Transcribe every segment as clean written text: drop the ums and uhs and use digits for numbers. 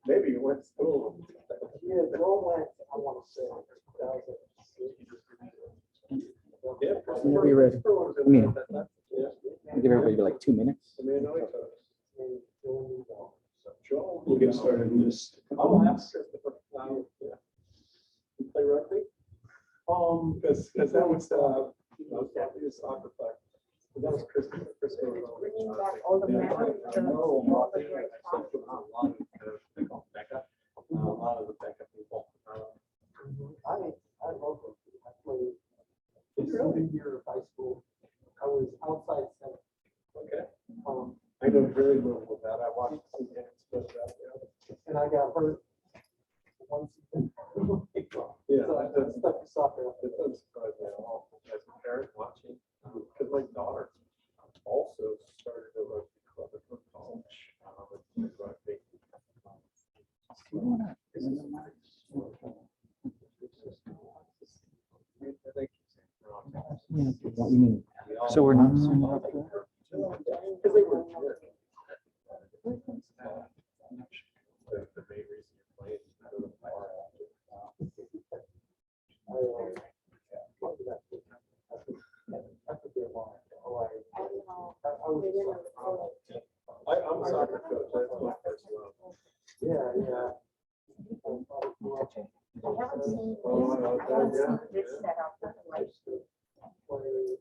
Maybe you went to school. Yeah, Joel went, I want to say, 2006. Yeah. Whenever you're ready. I mean, I'll give everybody like 2 minutes. We'll get started in just. I'll ask Christopher. Yeah. You play rugby? Because that was he was soccer player. But that was Christopher. Bringing back all the memories of all the great times. A lot of the backup people. I love it. I played the senior year of high school. I was outside center. Okay. Um, I know very little about that. I watched some games, but and I got hurt one season. yeah, So I that stuck to soccer. doesn't surprise me at all. As a parent watching, because my daughter also started a rugby club at her college. With rugby. Yeah, what you mean? So we're not signed up for that? Because they were the main reason you're playing is to go to the bar. I'm a soccer coach. That's my first love. Yeah. I haven't seen this setup like Played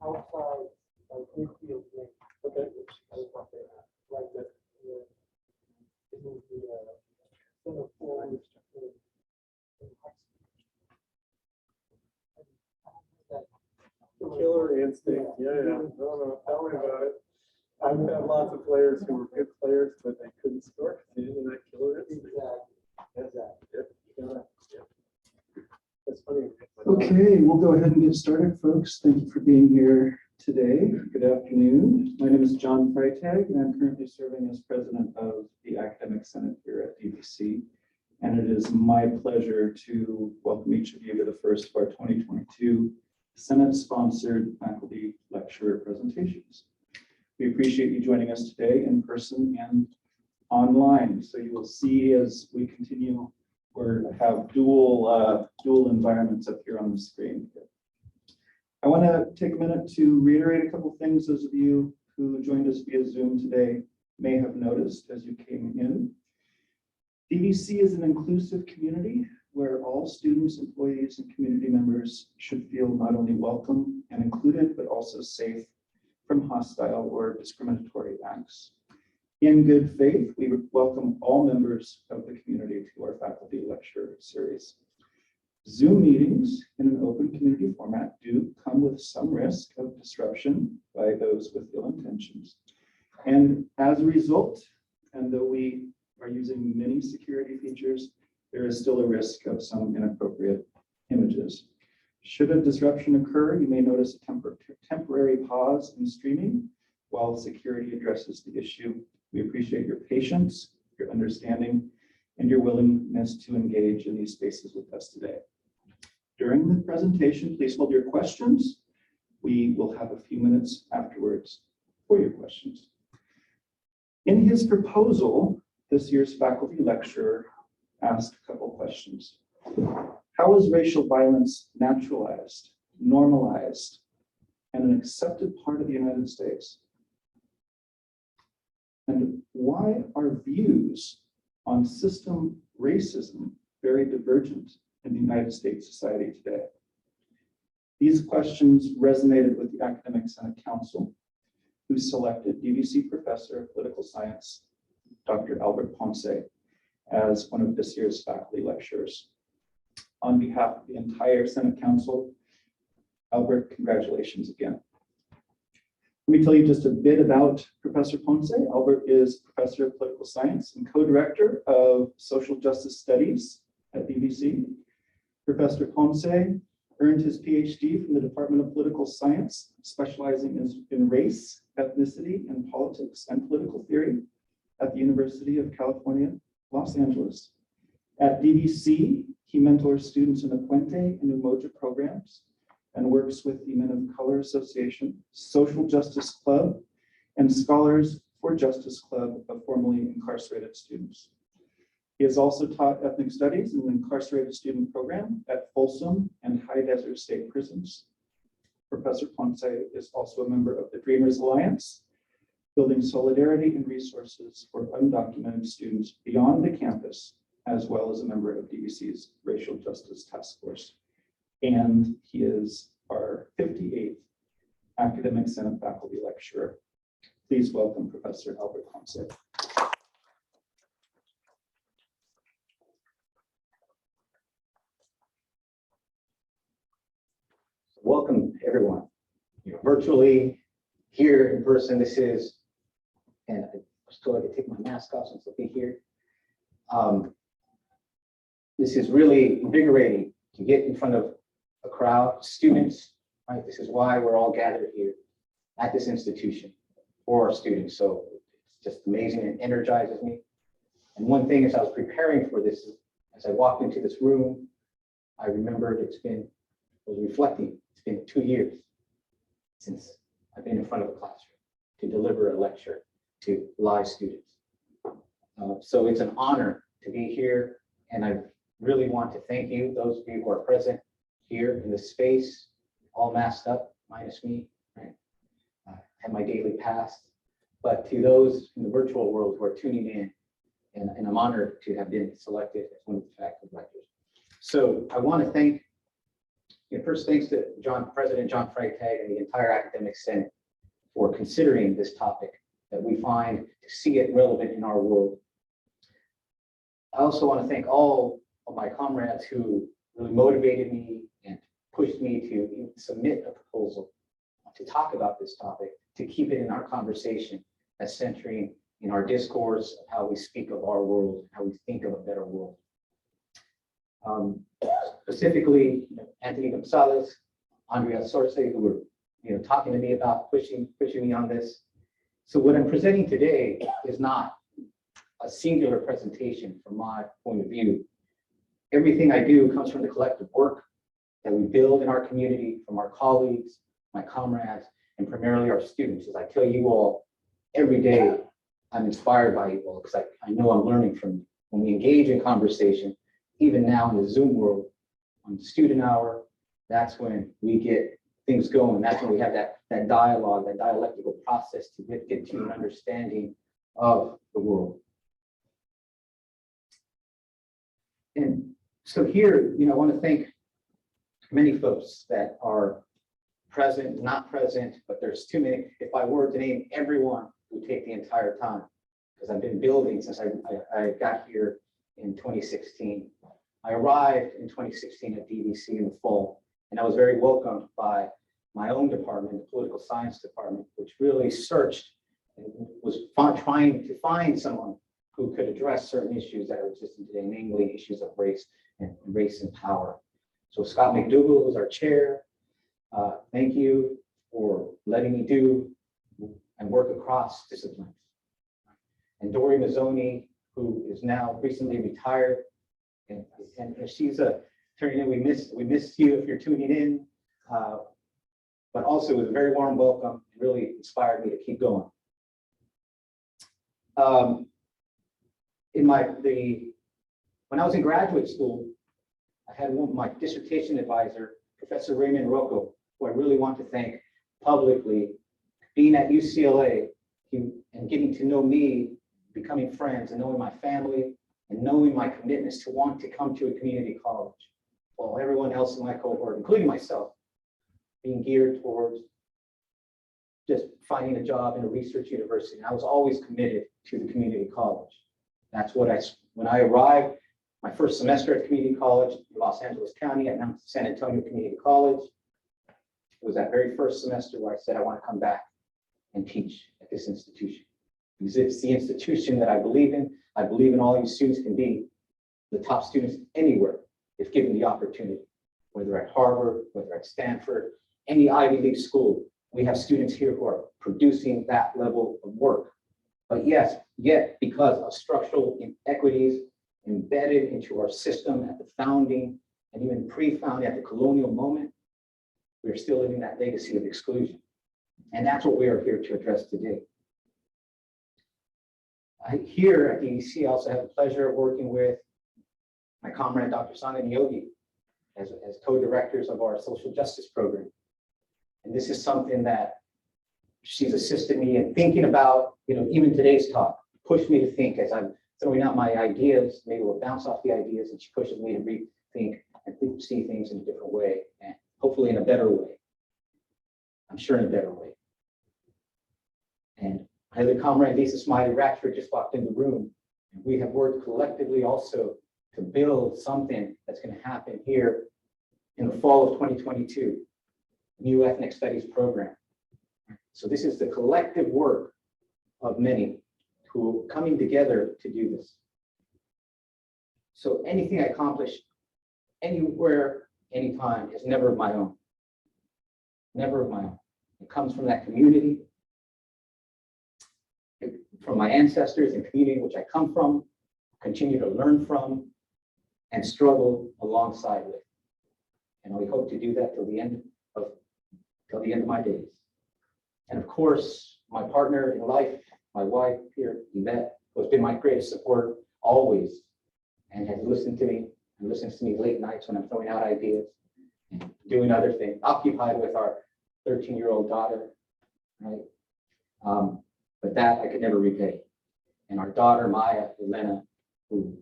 outside, like midfield game. Okay. I was up there, right there. It was the center forward in high school. Killer instinct. Yeah. No, tell me about it. I've had lots of players who were good players, but they couldn't score because they didn't have that killer instinct. Exactly. Yep. That's funny. Okay, we'll go ahead and get started, folks. Thank you for being here today. Good afternoon. My name is John Freitag, and I'm currently serving as president of the Academic Senate here at DVC. And it is my pleasure to welcome each of you to the first of our 2022 Senate-sponsored faculty lecture presentations. We appreciate you joining us today in person and online. So you will see as we continue, we have dual environments up here on the screen. I want to take a minute to reiterate a couple things those of you who joined us via Zoom today may have noticed as you came in. DVC is an inclusive community where all students, employees, and community members should feel not only welcome and included, but also safe from hostile or discriminatory acts. In good faith, we welcome all members of the community to our faculty lecture series. Zoom meetings in an open community format do come with some risk of disruption by those with ill intentions. And as a result, and though we are using many security features, there is still a risk of some inappropriate images. Should a disruption occur, you may notice a temporary pause in streaming while security addresses the issue. We appreciate your patience, your understanding, and your willingness to engage in these spaces with us today. During the presentation, please hold your questions. We will have a few minutes afterwards for your questions. In his proposal, this year's faculty lecturer asked a couple questions. How is racial violence naturalized, normalized, and an accepted part of the United States? And why are views on system racism very divergent in the United States society today? These questions resonated with the Academic Senate Council, who selected DVC Professor of Political Science, Dr. Albert Ponce, as one of this year's faculty lecturers. On behalf of the entire Senate Council, Albert, congratulations again. Let me tell you just a bit about Professor Ponce. Albert is Professor of Political Science and co-director of Social Justice Studies at DVC. Professor Ponce earned his PhD from the Department of Political Science, specializing in race, ethnicity, and politics and political theory at the University of California, Los Angeles. At DVC, he mentors students in the Puente and Umoja programs and works with the Men of Color Association, Social Justice Club, and Scholars for Justice Club of formerly incarcerated students. He has also taught ethnic studies in the incarcerated student program at Folsom and High Desert State Prisons. Professor Ponce is also a member of the Dreamers Alliance, building solidarity and resources for undocumented students beyond the campus, as well as a member of DVC's Racial Justice Task Force. And he is our 58th Academic Senate Faculty Lecturer. Please welcome Professor Albert Ponce. Welcome, everyone. Virtually, here in person, this is, and I still have to take my mask off since I'll be here. This is really invigorating to get in front of a crowd, students, right? This is why we're all gathered here at this institution for our students. So it's just amazing and energizes me. And one thing as I was preparing for this, as I walked into this room, I remembered I was reflecting, it's been 2 years since I've been in front of a classroom to deliver a lecture to live students. So it's an honor to be here, and I really want to thank you, those of you who are present here in the space, all masked up, minus me, right? I have my daily pass, but to those in the virtual world who are tuning in, and I'm honored to have been selected as one of the faculty lecturers. So I want to thank, first thanks to President John Freitag and the entire Academic Senate for considering this topic that we find to see it relevant in our world. I also want to thank all of my comrades who really motivated me and pushed me to submit a proposal to talk about this topic, to keep it in our conversation as centering in our discourse of how we speak of our world, how we think of a better world. Specifically, Anthony Gonzalez, Andrea Sorce, who were talking to me about pushing me on this. So what I'm presenting today is not a singular presentation from my point of view. Everything I do comes from the collective work that we build in our community, from our colleagues, my comrades, and primarily our students. As I tell you all, every day I'm inspired by you all because I know I'm learning from you. When we engage in conversation, even now in the Zoom world, on the student hour, that's when we get things going. That's when we have that dialogue, that dialectical process to get to an understanding of the world. And so here, I want to thank many folks that are present, not present, but there's too many. If I were to name everyone, it would take the entire time because I've been building since I got here in 2016. I arrived in 2016 at DVC in the fall, and I was very welcomed by my own department, the political science department, which really searched and was trying to find someone who could address certain issues that are existing today, namely issues of race and power. So Scott McDougall, who's our chair, thank you for letting me do and work across disciplines. And Dory Mazzoni, who is now recently retired, and she's turning in. We missed you if you're tuning in, but also it was a very warm welcome. It really inspired me to keep going. When I was in graduate school, I had my dissertation advisor, Professor Raymond Rocco, who I really want to thank publicly. Being at UCLA and getting to know me, becoming friends, and knowing my family, and knowing my commitments to want to come to a community college, while everyone else in my cohort, including myself, being geared towards just finding a job in a research university. And I was always committed to the community college. That's what when I arrived, my first semester at community college in Los Angeles County at Mount San Antonio Community College, it was that very first semester where I said, I want to come back and teach at this institution. Because it's the institution that I believe in. I believe in all you students can be the top students anywhere if given the opportunity, whether at Harvard, whether at Stanford, any Ivy League school. We have students here who are producing that level of work. But yet because of structural inequities embedded into our system at the founding and even pre-founding at the colonial moment, we're still living that legacy of exclusion. And that's what we are here to address today. Here at DEC, I also have the pleasure of working with my comrade, Dr. Sangha Yogi, as co-directors of our social justice program. And this is something that she's assisted me in thinking about, even today's talk, pushed me to think as I'm throwing out my ideas, maybe we'll bounce off the ideas, and she pushes me to rethink and see things in a different way, and hopefully in a better way. I'm sure in a better way. And my other comrade, Lisa Smiley Ratchford, just walked in the room. And we have worked collectively also to build something that's going to happen here in the fall of 2022, new ethnic studies program. So this is the collective work of many who are coming together to do this. So anything I accomplish anywhere, anytime is never of my own. Never of my own. It comes from that community, from my ancestors and community which I come from, continue to learn from, and struggle alongside with. And we hope to do that till the end of my days. And of course, my partner in life, my wife here, Yvette, who has been my greatest support always, and has listened to me, and listens to me late nights when I'm throwing out ideas and doing other things, occupied with our 13-year-old daughter, right? But that I could never repay. And our daughter, Maya Elena, who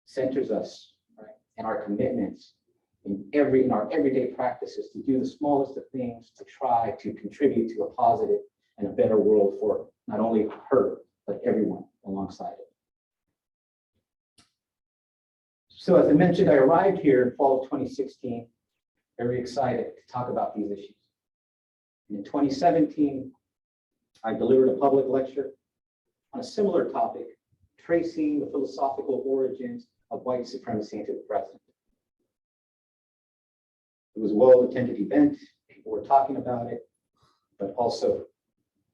centers us, right, and our commitments in our everyday practices to do the smallest of things to try to contribute to a positive and a better world for not only her, but everyone alongside it. So as I mentioned, I arrived here in fall of 2016, very excited to talk about these issues. And in 2017, I delivered a public lecture on a similar topic, tracing the philosophical origins of white supremacy into the present. It was a well-attended event. People were talking about it, but also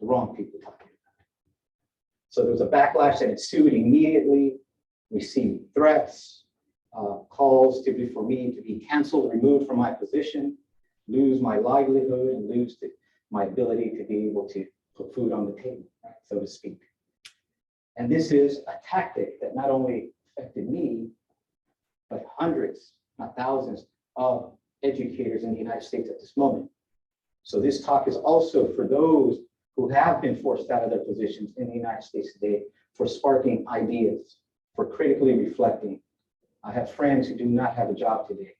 the wrong people talking about it. So there was a backlash that ensued immediately. We received threats, calls for me to be canceled, removed from my position, lose my livelihood, and lose my ability to be able to put food on the table, right, so to speak. And this is a tactic that not only affected me, but hundreds, not thousands, of educators in the United States at this moment. So this talk is also for those who have been forced out of their positions in the United States today, for sparking ideas, for critically reflecting. I have friends who do not have a job today,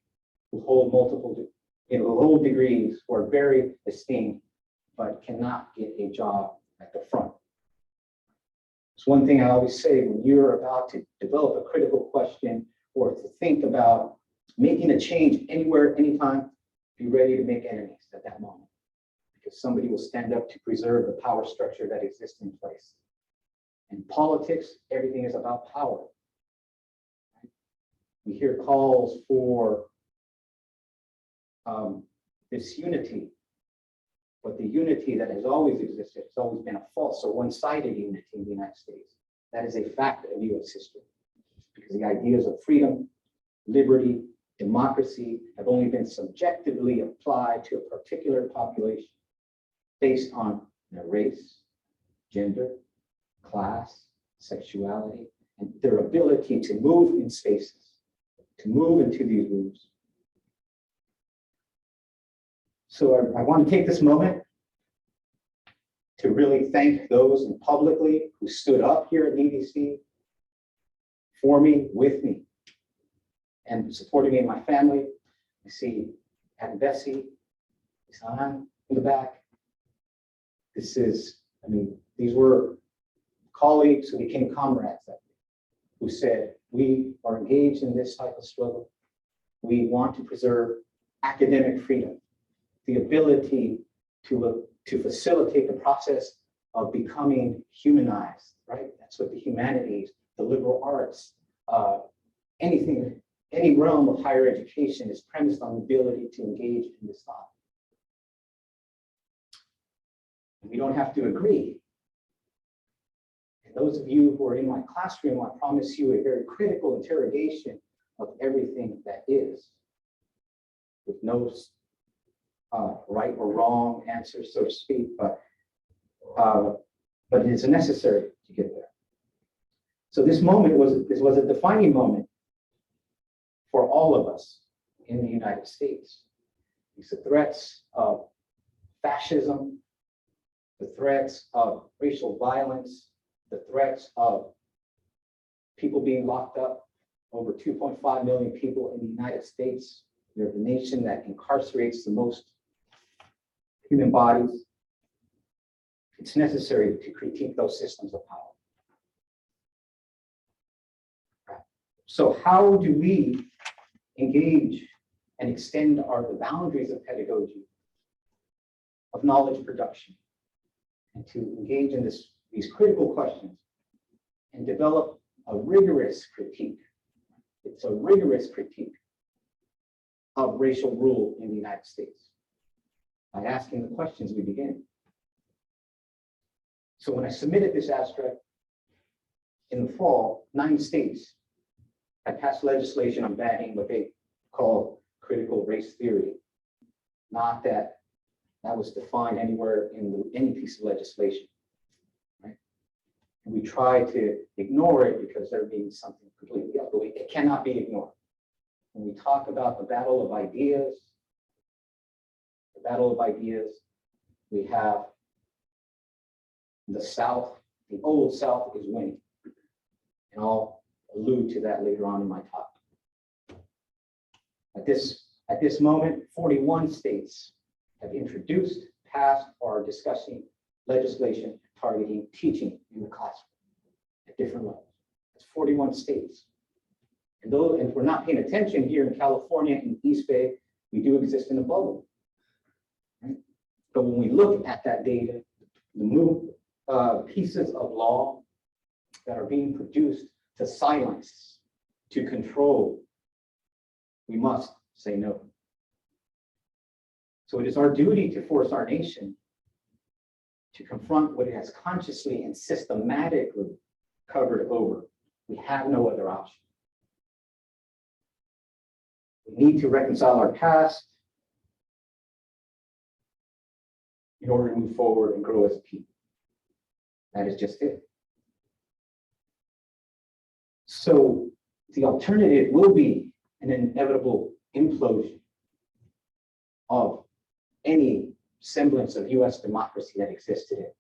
who hold multiple degrees, who are very esteemed, but cannot get a job at the front. It's one thing I always say: when you're about to develop a critical question or to think about making a change anywhere, anytime, be ready to make enemies at that moment, because somebody will stand up to preserve the power structure that exists in place. In politics, everything is about power. We hear calls for this unity, but the unity that has always existed has always been a false or one-sided unity in the United States. That is a fact of US history, because the ideas of freedom, liberty, democracy have only been subjectively applied to a particular population based on their race, gender, class, sexuality, and their ability to move in spaces, to move into these rooms. So I want to take this moment to really thank those publicly who stood up here at DEC for me, with me, and supporting me and my family. You see Aunt Bessie, Isan in the back. These were colleagues who became comrades that day, who said, we are engaged in this type of struggle. We want to preserve academic freedom, the ability to facilitate the process of becoming humanized, right? That's what the humanities, the liberal arts, any realm of higher education is premised on the ability to engage in this thought. We don't have to agree. And those of you who are in my classroom, I promise you a very critical interrogation of everything that is, with no right or wrong answers, so to speak, but it is necessary to get there. So this was a defining moment for all of us in the United States. It's the threats of fascism, the threats of racial violence, the threats of people being locked up, over 2.5 million people in the United States. We're the nation that incarcerates the most human bodies. It's necessary to critique those systems of power. So how do we engage and extend the boundaries of pedagogy, of knowledge production, and to engage in these critical questions and develop a rigorous critique? It's a rigorous critique of racial rule in the United States. By asking the questions, we begin. So when I submitted this abstract in the fall, 9 states had passed legislation on banning what they call critical race theory. Not that that was defined anywhere in any piece of legislation, right? And we try to ignore it because there being something completely else, but it cannot be ignored. When we talk about the battle of ideas, we have the South, the old South is winning. And I'll allude to that later on in my talk. At this moment, 41 states have introduced, passed, or are discussing legislation targeting teaching in the classroom at different levels. That's 41 states. And if we're not paying attention here in California, in East Bay, we do exist in a bubble. Right? But when we look at that data, the pieces of law that are being produced to silence, to control, we must say no. So it is our duty to force our nation to confront what it has consciously and systematically covered over. We have no other option. We need to reconcile our past in order to move forward and grow as a people. That is just it. So the alternative will be an inevitable implosion of any semblance of US democracy that exists today.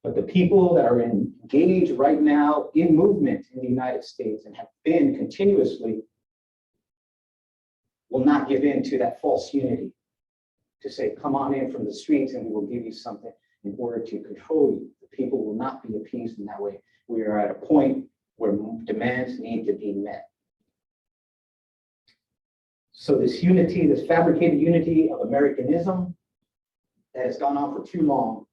But the people that are engaged right now in movement in the United States and have been continuously will not give in to that false unity to say, come on in from the streets and we will give you something in order to control you. The people will not be appeased in that way. We are at a point where demands need to be met. So this unity, this fabricated unity of Americanism that has gone on for too long,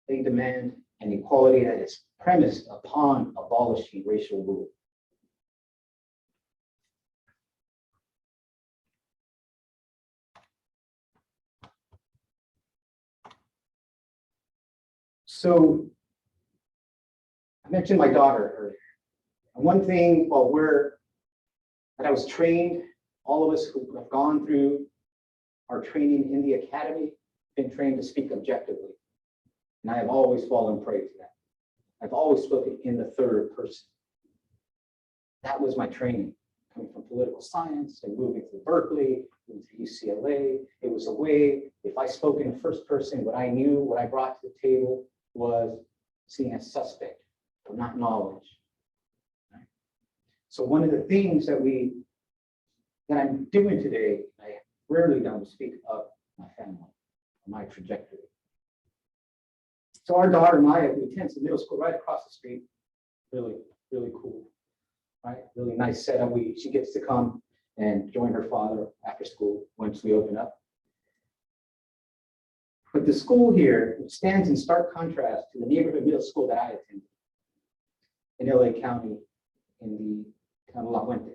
they demand an equality that is premised upon abolishing racial rule. So I mentioned my daughter earlier. And one thing, that I was trained, all of us who have gone through our training in the academy, been trained to speak objectively. And I have always fallen prey to that. I've always spoken in the third person. That was my training, coming from political science and moving to Berkeley, moving to UCLA. It was a way, if I spoke in the first person, what I knew, what I brought to the table was seen as suspect, but not knowledge. Right? So one of the things that I'm doing today, I rarely don't speak of my family, my trajectory. So our daughter, Maya, who attends the middle school right across the street, really, really cool, right? Really nice setup. She gets to come and join her father after school once we open up. But the school here stands in stark contrast to the neighborhood middle school that I attended in LA County, in the town of La Fuente.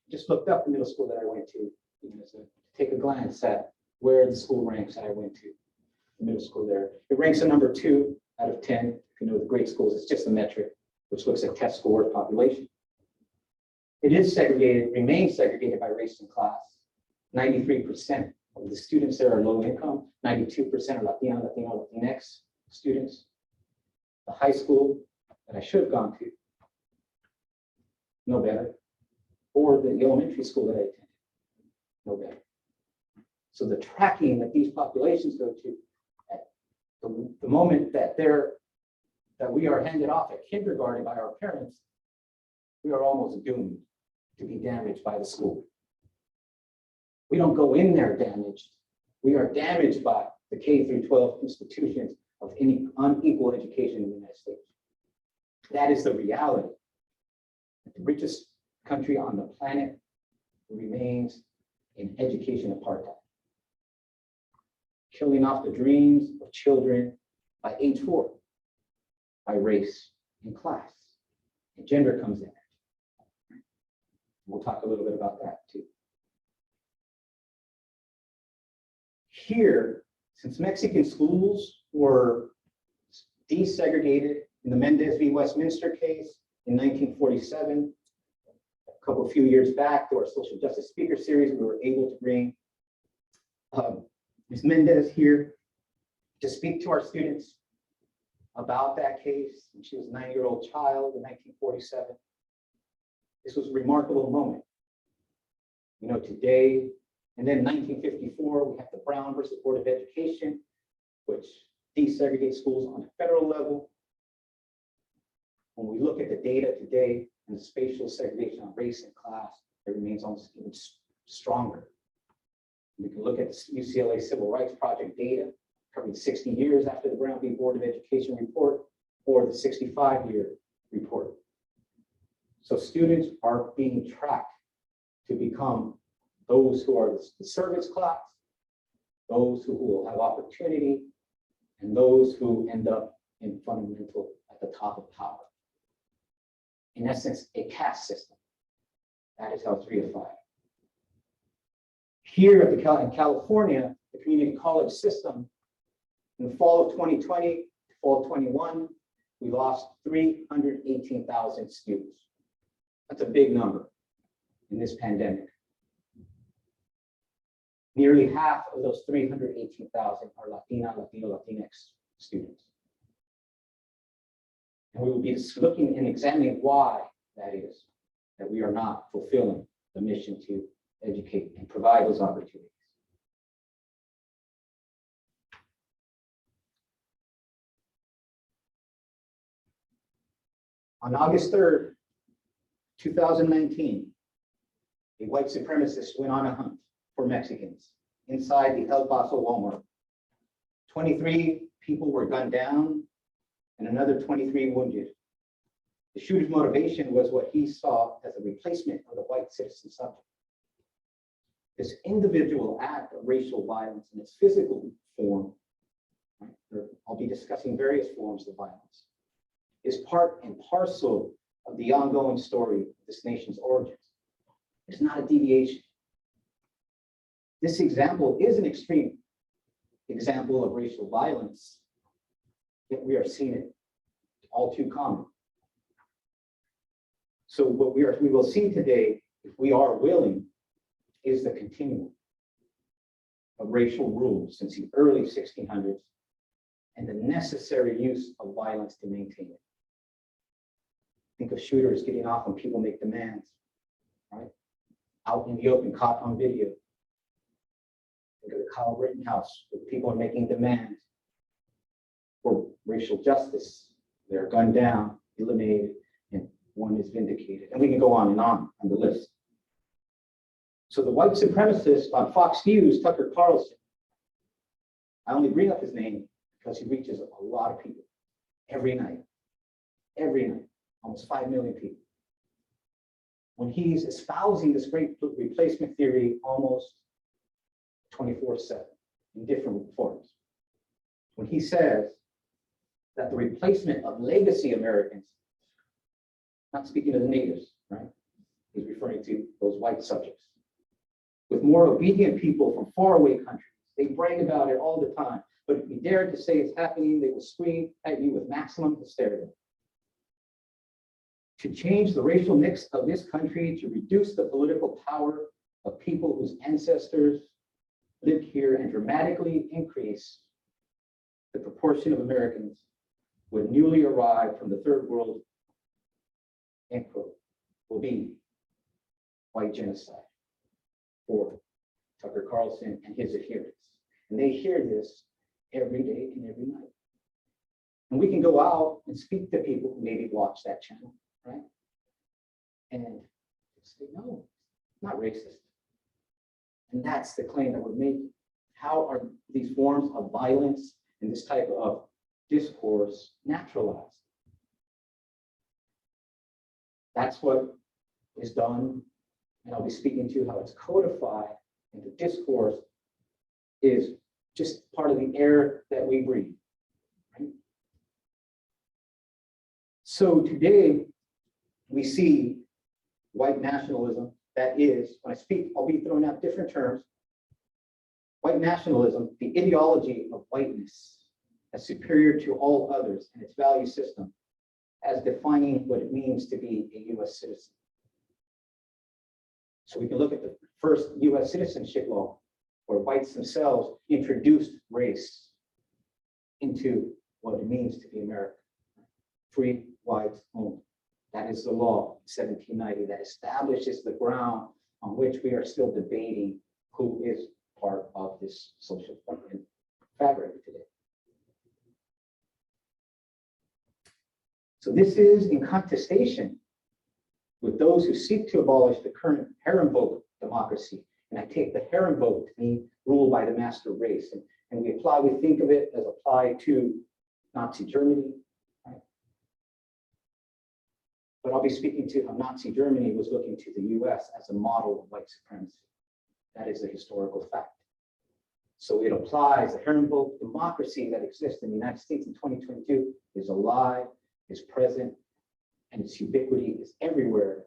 Just looked up the middle school that I went to, to take a glance at where the school ranks that I went to, the middle school there. It ranks at number 2 out of 10. If you know the great schools, it's just a metric which looks at test score population. It is segregated, remains segregated by race and class. 93% of the students there are low income, 92% are Latino, Latinx students. The high school that I should have gone to, no better. Or the elementary school that I attended, no better. So the tracking that these populations go to, at the moment that we are handed off at kindergarten by our parents, we are almost doomed to be damaged by the school. We don't go in there damaged. We are damaged by the K through 12 institutions of any unequal education in the United States. That is the reality. The richest country on the planet remains in education apartheid, killing off the dreams of children by age 4, by race and class, and gender comes in. We'll talk a little bit about that too. Here, since Mexican schools were desegregated in the Mendez v. Westminster case in 1947, a few years back through our social justice speaker series, we were able to bring Ms. Mendez here to speak to our students about that case. When she was a 9-year-old child in 1947. This was a remarkable moment. You know, today, and then in 1954, we have the Brown versus Board of Education, which desegregates schools on a federal level. When we look at the data today and the spatial segregation on race and class, it remains almost even stronger. We can look at the UCLA Civil Rights Project data covering 60 years after the Brown v. Board of Education report, or the 65-year report. So students are being tracked to become those who are the service class, those who will have opportunity, and those who end up in fundamental at the top of power. In essence, a caste system. That is how it's reified. Here in California, the community college system, in the fall of 2020, fall of 21, we lost 318,000 students. That's a big number in this pandemic. Nearly half of those 318,000 are Latinx students. And we will be looking and examining why that is, that we are not fulfilling the mission to educate and provide those opportunities. On August 3rd, 2019, a white supremacist went on a hunt for Mexicans inside the El Paso Walmart. 23 people were gunned down and another 23 wounded. The shooter's motivation was what he saw as a replacement of the white citizen subject. This individual act of racial violence in its physical form, right, I'll be discussing various forms of violence, is part and parcel of the ongoing story of this nation's origins. It's not a deviation. This example is an extreme example of racial violence, yet we are seeing it all too common. So what we will see today, if we are willing, is the continuum of racial rule since the early 1600s and the necessary use of violence to maintain it. Think of shooters getting off when people make demands, right? Out in the open, caught on video. Think of the Kyle Rittenhouse, where people are making demands for racial justice. They're gunned down, eliminated, and one is vindicated. And we can go on the list. So the white supremacist on Fox News, Tucker Carlson, I only bring up his name because he reaches a lot of people every night, almost 5 million people. When he's espousing this great replacement theory almost 24/7 in different forms. When he says that the replacement of legacy Americans, not speaking of the natives, right? He's referring to those white subjects, with more obedient people from faraway countries. They brag about it all the time, but if you dare to say it's happening, they will scream at you with maximum hysteria. To change the racial mix of this country, to reduce the political power of people whose ancestors lived here and dramatically increase the proportion of Americans with newly arrived from the third world, end quote, will be white genocide for Tucker Carlson and his adherents. And they hear this every day and every night. And we can go out and speak to people who maybe watch that channel, right? And say, no, not racist. And that's the claim that we're making. How are these forms of violence and this type of discourse naturalized? That's what is done, and I'll be speaking to how it's codified, and the discourse is just part of the air that we breathe, right? So today, we see white nationalism, that is, when I speak, I'll be throwing out different terms. White nationalism, the ideology of whiteness as superior to all others and its value system, as defining what it means to be a US citizen. So we can look at the first US citizenship law, where whites themselves introduced race into what it means to be American. Free whites only. That is the law, 1790, that establishes the ground on which we are still debating who is part of this social fabric today. So this is in contestation with those who seek to abolish the current Herrenvolk democracy. And I take the Herrenvolk to mean ruled by the master race. And we think of it as applied to Nazi Germany. Right? But I'll be speaking to how Nazi Germany was looking to the US as a model of white supremacy. That is a historical fact. So it applies, the Herrenvolk democracy that exists in the United States in 2022 is alive, is present, and its ubiquity is everywhere.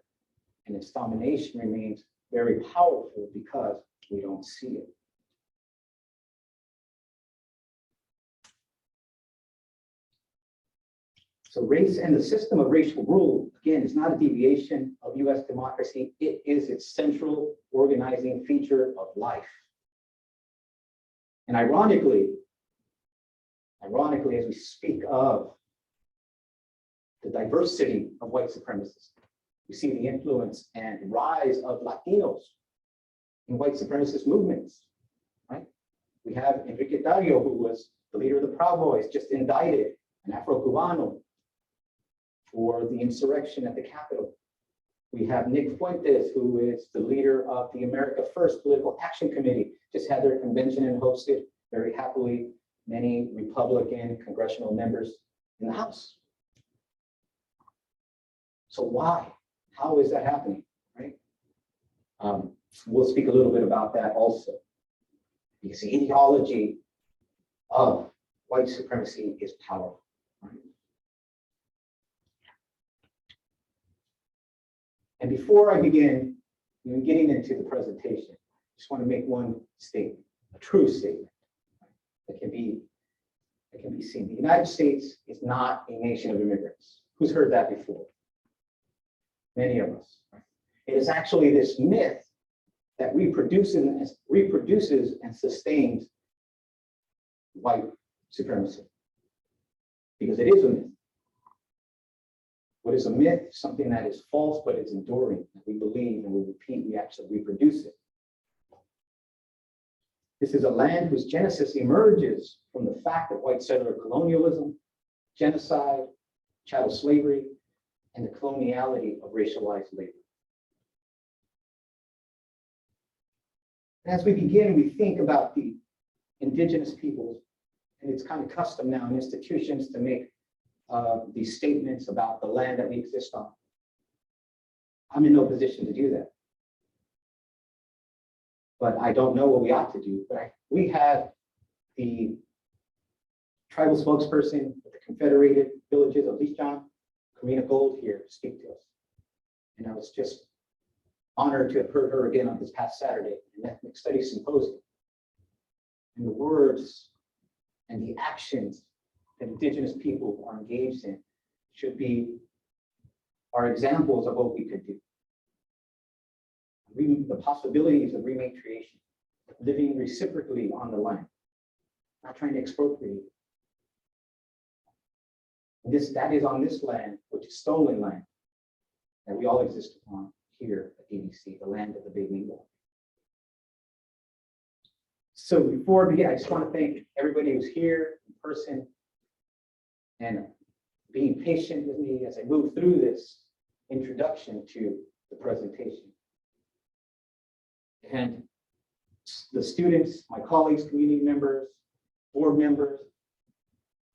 And its domination remains very powerful because we don't see it. So race and the system of racial rule, again, is not a deviation of US democracy. It is its central organizing feature of life. And ironically, as we speak of the diversity of white supremacists, we see the influence and rise of Latinos in white supremacist movements, right? We have Enrique Tarrio, who was the leader of the Proud Boys, just indicted, an Afro-Cubano, for the insurrection at the Capitol. We have Nick Fuentes, who is the leader of the America First Political Action Committee, just had their convention and hosted very happily many Republican congressional members in the House. So why? How is that happening, right? We'll speak a little bit about that also. Because the ideology of white supremacy is powerful, right? And before I begin getting into the presentation, I just want to make one statement, a true statement that can be seen. The United States is not a nation of immigrants. Who's heard that before? Many of us. It is actually this myth that reproduces and sustains white supremacy, because it is a myth. What is a myth? Something that is false, but it's enduring, that we believe and we repeat, we actually reproduce it. This is a land whose genesis emerges from the fact of white settler colonialism, genocide, chattel slavery, and the coloniality of racialized labor. As we begin, we think about the indigenous peoples, and it's kind of custom now in institutions to make these statements about the land that we exist on. I'm in no position to do that. But I don't know what we ought to do. But we have the tribal spokesperson of the Confederated Villages of Lichang, Karina Gold, here to speak to us. And I was just honored to have heard her again on this past Saturday in an Ethnic Studies Symposium. And the words and the actions that indigenous people are engaged in are examples of what we could do. The possibilities of rematriation, living reciprocally on the land, not trying to expropriate. That is on this land, which is stolen land, that we all exist upon here at DVC, the land of the Big Mingo. So before we begin, I just want to thank everybody who's here in person and being patient with me as I move through this introduction to the presentation. And the students, my colleagues, community members, board members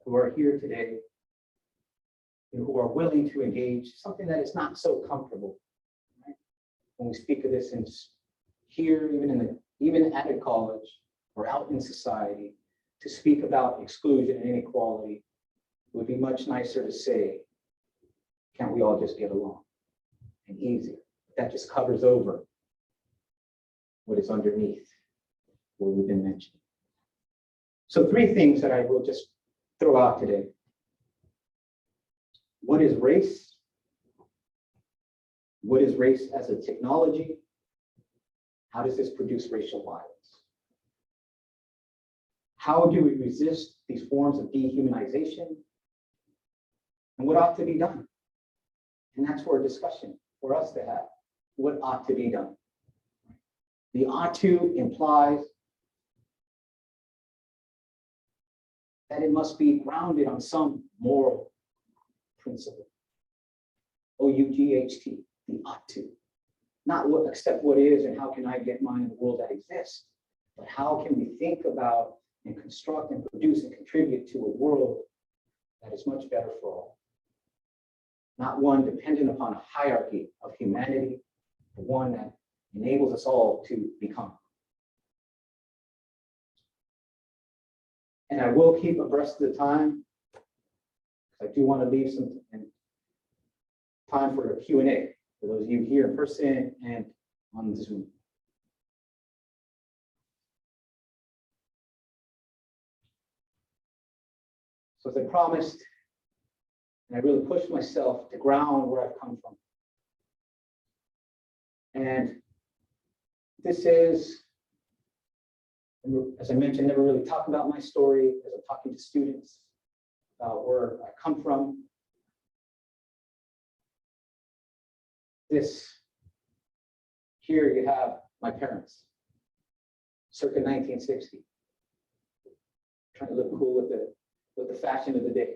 who are here today, who are willing to engage, something that is not so comfortable. Right? When we speak of this in here, even at a college or out in society, to speak about exclusion and inequality, it would be much nicer to say, can't we all just get along? And easier. That just covers over what is underneath what we've been mentioning. So 3 things that I will just throw out today. What is race? What is race as a technology? How does this produce racial violence? How do we resist these forms of dehumanization? And what ought to be done? And that's for a discussion for us to have. What ought to be done? The ought to implies that it must be grounded on some moral principle. OUGHT, the ought to. Not what, accept what is and how can I get mine in the world that exists, but how can we think about and construct and produce and contribute to a world that is much better for all. Not one dependent upon a hierarchy of humanity, but one that enables us all to become. And I will keep abreast of the time. I do want to leave some time for a Q&A for those of you here in person and on Zoom. So as I promised, and I really pushed myself to ground where I've come from. And this is, as I mentioned, never really talk about my story as I'm talking to students about where I come from. This, here you have my parents, circa 1960. Trying to look cool with the fashion of the day.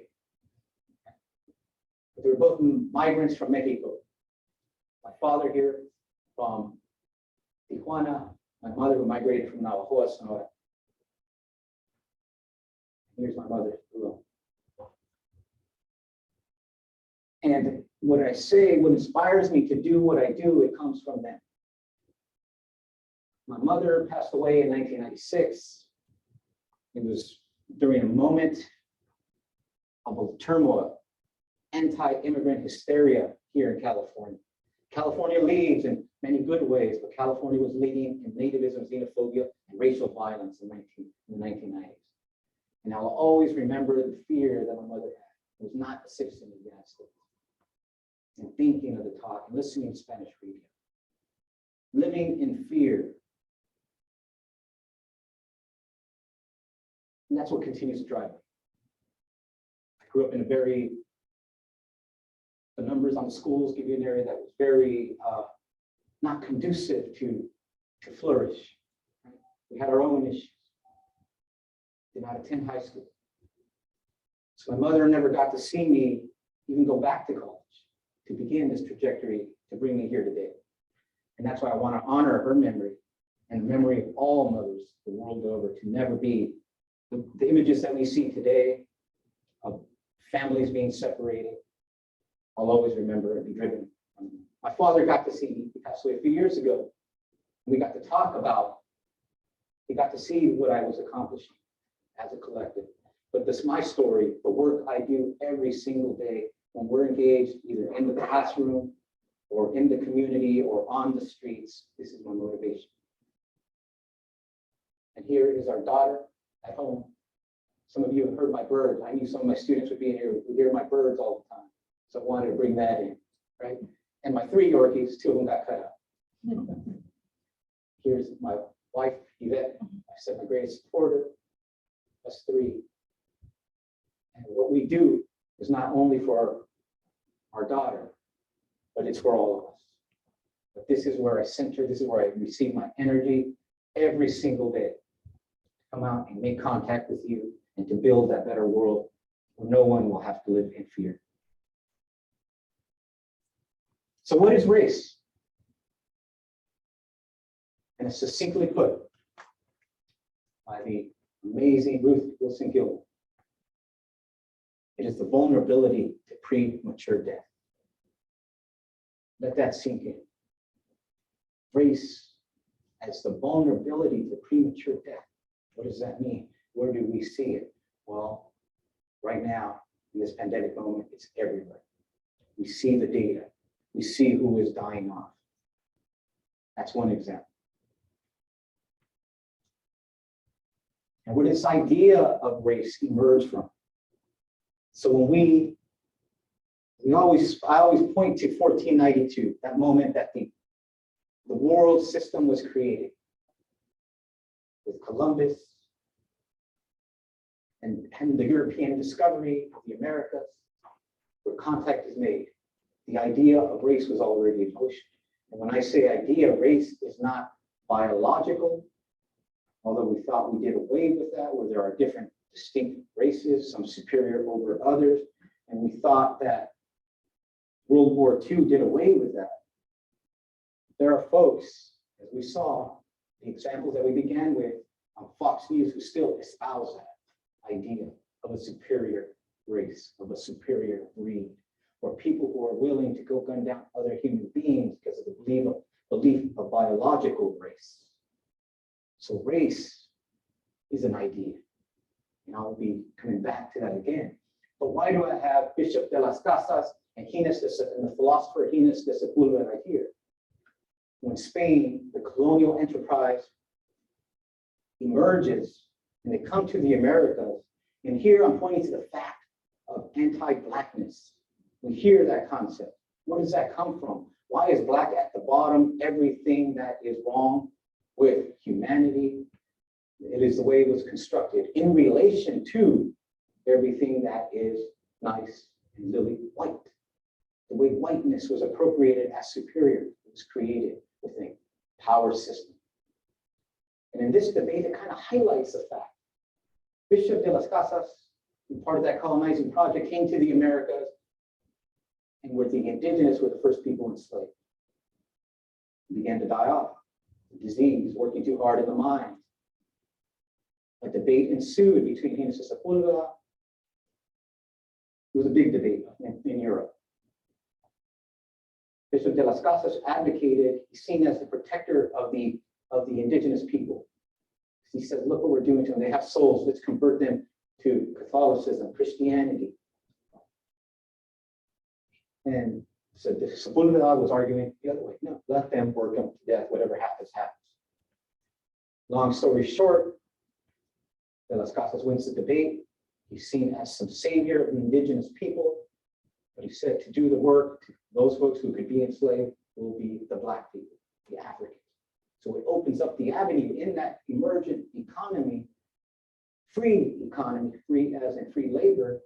They were both migrants from Mexico. My father here from Tijuana, my mother who migrated from Navajo, Sonora. Here's my mother, Lula. And what I say, what inspires me to do what I do, it comes from them. My mother passed away in 1996. It was during a moment of turmoil, anti-immigrant hysteria here in California. California leads in many good ways, but California was leading in nativism, xenophobia, and racial violence in the 1990s. And I'll always remember the fear that my mother had. It was not a citizen of the United States. And thinking of the talk and listening to Spanish radio. Living in fear. And that's what continues to drive me. I grew up in the numbers on the schools give you an area that was very not conducive to flourish. Right? We had our own issues. Did not attend high school. So my mother never got to see me even go back to college to begin this trajectory to bring me here today. And that's why I want to honor her memory and the memory of all mothers the world over to never be the images that we see today of families being separated. I'll always remember and be driven. My father got to see me, he passed away a few years ago. We got to talk about, he got to see what I was accomplishing as a collective. But this is my story, the work I do every single day when we're engaged either in the classroom or in the community or on the streets. This is my motivation. And here is our daughter at home. Some of you have heard my birds. I knew some of my students would be in here, would hear my birds all the time. So I wanted to bring that in, right? And my 3 Yorkies, 2 of them got cut out. Here's my wife, Yvette. I said my greatest supporter. Us 3. And what we do is not only for our daughter, but it's for all of us. But this is where I center, this is where I receive my energy every single day. Come out and make contact with you and to build that better world where no one will have to live in fear. So what is race? And it's succinctly put by the amazing Ruth Wilson Gilman. It is the vulnerability to premature death. Let that sink in. Race as the vulnerability to premature death. What does that mean? Where do we see it? Well, right now, in this pandemic moment, it's everywhere. We see the data. We see who is dying off. That's one example. And where does this idea of race emerge from? So when I always point to 1492, that moment that the world system was created with Columbus and the European discovery of the Americas, where contact is made. The idea of race was already in motion. And when I say idea, race is not biological, although we thought we did away with that, where there are different distinct races, some superior over others. And we thought that World War II did away with that. There are folks, as we saw, the examples that we began with on Fox News, who still espouse that idea of a superior race, of a superior breed, or people who are willing to go gun down other human beings because of the belief of biological race. So race is an idea, and I'll be coming back to that again. But why do I have Bishop de las Casas and the philosopher Gines de Sepulveda right here? When Spain, the colonial enterprise, emerges and they come to the Americas, and here I'm pointing to the fact of anti-Blackness. We hear that concept. Where does that come from? Why is Black at the bottom? Everything that is wrong with humanity, it is the way it was constructed in relation to everything that is nice and lily white. The way whiteness was appropriated as superior, it was created within power system. And in this debate, it kind of highlights the fact. Bishop de las Casas, part of that colonizing project, came to the Americas, and where the indigenous were the first people enslaved. They began to die off. The disease, working too hard in the mines. A debate ensued between Gines de Sepulveda. It was a big debate in Europe. Bishop de las Casas advocated, he's seen as the protector of the indigenous people. He said, look what we're doing to them. They have souls. Let's convert them to Catholicism, Christianity. And so Sepulveda was arguing the other way. No, let them work them to death. Whatever happens, happens. Long story short, de las Casas wins the debate. He's seen as some savior of the indigenous people. But he said to do the work, those folks who could be enslaved will be the Black people, the Africans. So it opens up the avenue in that emergent economy, free as in free labor,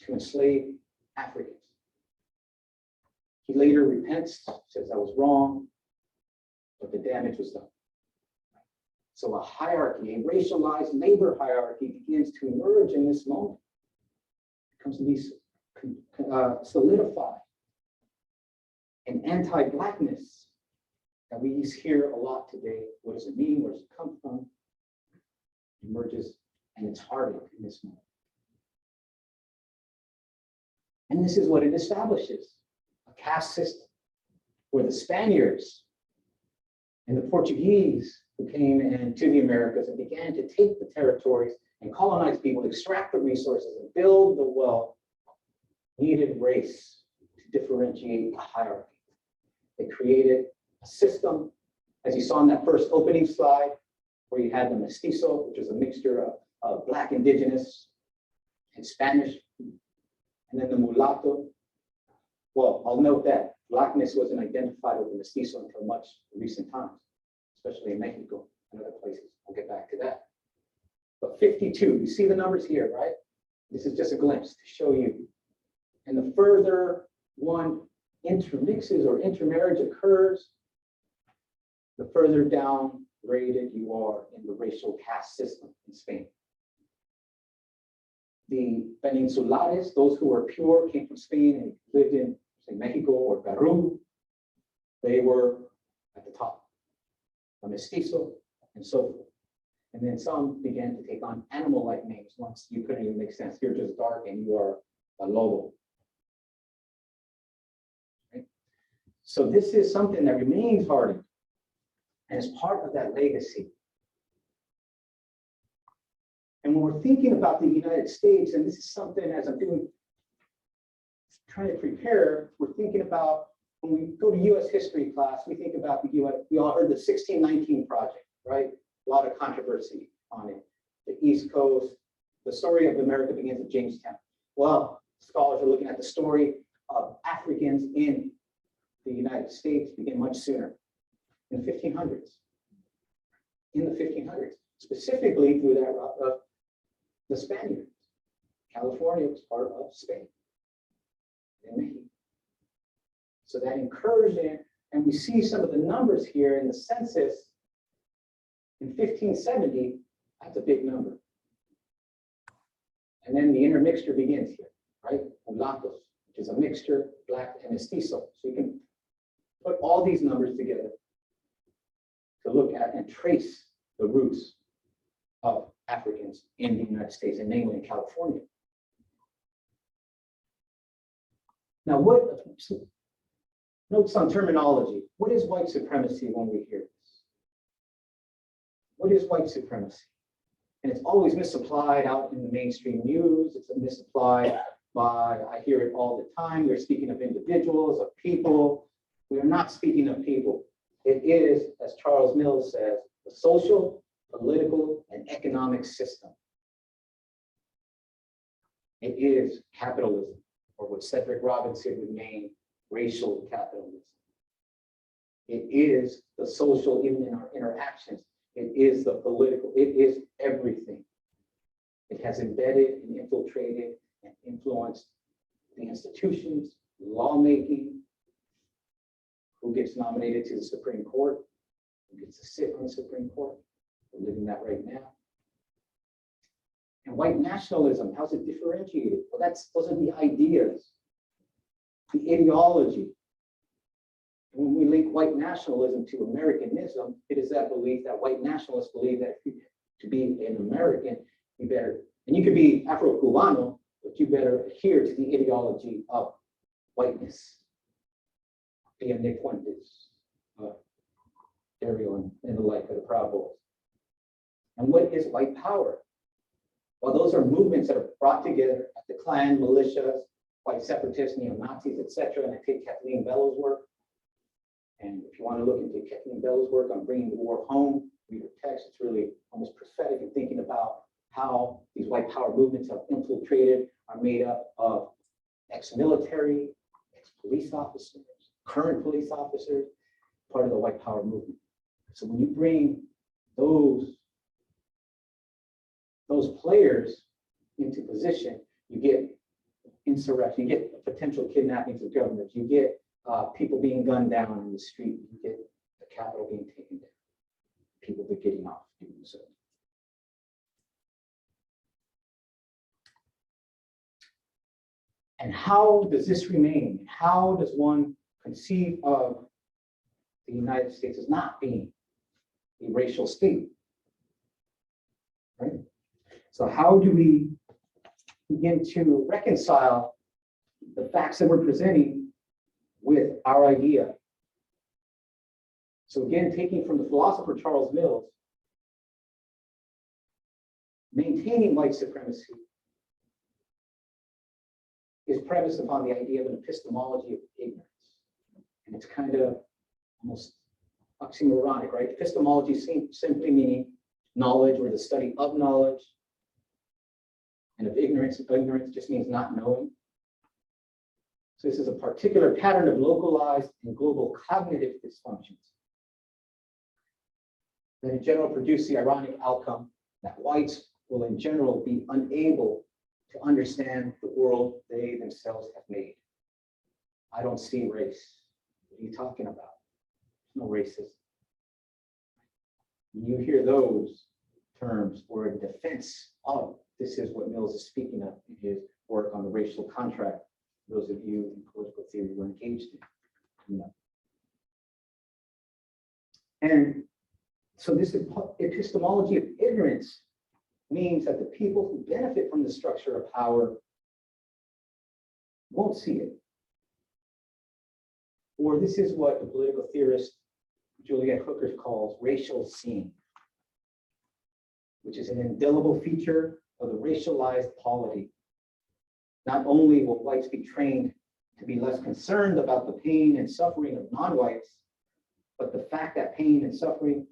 to enslave Africans. He later repents, says I was wrong, but the damage was done. So a hierarchy, a racialized labor hierarchy begins to emerge in this moment. It comes to be solidified. And anti-Blackness that we hear a lot today, what does it mean? Where does it come from? It emerges, and it's hardened in this moment. And this is what it establishes, a caste system where the Spaniards and the Portuguese who came into the Americas and began to take the territories and colonize people, extract the resources and build the wealth, needed race to differentiate a hierarchy. They created a system, as you saw in that first opening slide, where you had the mestizo, which was a mixture of Black, indigenous, and Spanish, and then the mulatto. Well, I'll note that Blackness wasn't identified with the mestizo until much recent times, especially in Mexico and other places. I'll get back to that. But 52, you see the numbers here, right? This is just a glimpse to show you And the further one intermixes or intermarriage occurs, the further down graded you are in the racial caste system in Spain. The peninsulares, those who were pure, came from Spain and lived in, say, Mexico or Peru, they were at the top. The mestizo, and so forth. And then some began to take on animal-like names once you couldn't even make sense. You're just dark and you are a lobo. Right? So this is something that remains hardened and is part of that legacy. And when we're thinking about the United States, and this is something as I'm trying to prepare, we're thinking about when we go to US history class, we think about the US, we all heard the 1619 Project, right? A lot of controversy on it. The East Coast, the story of America begins at Jamestown. Well, scholars are looking at the story of Africans in the United States begin much sooner, in the 1500s. In the 1500s, specifically through that route of the Spaniards. California was part of Spain and Mexico. So that incursion, and we see some of the numbers here in the census in 1570, that's a big number. And then the intermixture begins here, right? Mulatos, which is a mixture, black and mestizo. So you can put all these numbers together to look at and trace the roots of Africans in the United States, and namely in California. Now, note some terminology. What is white supremacy when we hear this? What is white supremacy? And it's always misapplied out in the mainstream news. It's misapplied by, I hear it all the time. We're speaking of individuals, of people. We are not speaking of people. It is, as Charles Mills says, the social, political, and economic system. It is capitalism, or what Cedric Robinson would name racial capitalism. It is the social, even in our interactions. It is the political, it is everything. It has embedded and infiltrated and influenced the institutions, lawmaking, who gets nominated to the Supreme Court, who gets to sit on the Supreme Court. We're living that right now. And white nationalism, how's it differentiated? Well, those are the ideas, the ideology. When we link white nationalism to Americanism, it is that belief that white nationalists believe that to be an American, you better, and you could be Afro-Cubano, but you better adhere to the ideology of whiteness. Be a Nick Fuentes, Ariel, and the like of the Proud Boys. And what is white power? Well, those are movements that are brought together at the Klan, militias, white separatists, neo-Nazis, etc. And I take Kathleen Bellows' work. And if you want to look into Kathleen Bellows' work on bringing the war home, read her text. It's really almost prophetic in thinking about how these white power movements have infiltrated, are made up of ex-military, ex-police officers, current police officers, part of the white power movement. So when you bring those players into position, you get insurrection, you get potential kidnappings of government, you get people being gunned down in the street, you get the Capitol being taken down, people be getting off doing so. And how does this remain? How does one conceive of the United States as not being a racial state? Right? So how do we begin to reconcile the facts that we're presenting with our idea? So again, taking from the philosopher Charles Mills, maintaining white supremacy is premised upon the idea of an epistemology of ignorance. And it's kind of almost oxymoronic, right? Epistemology simply meaning knowledge or the study of knowledge. And of ignorance just means not knowing. So this is a particular pattern of localized and global cognitive dysfunctions that in general produce the ironic outcome that whites will in general be unable to understand the world they themselves have made. I don't see race. What are you talking about? There's no racism. When you hear those terms or a defense of, this is what Mills is speaking of in his work on the racial contract. Those of you in political theory were engaged in. You know. And so this epistemology of ignorance means that the people who benefit from the structure of power won't see it. Or this is what the political theorist Juliet Hooker calls racial seeing, which is an indelible feature of the racialized polity. Not only will whites be trained to be less concerned about the pain and suffering of non-whites, but the fact that pain and suffering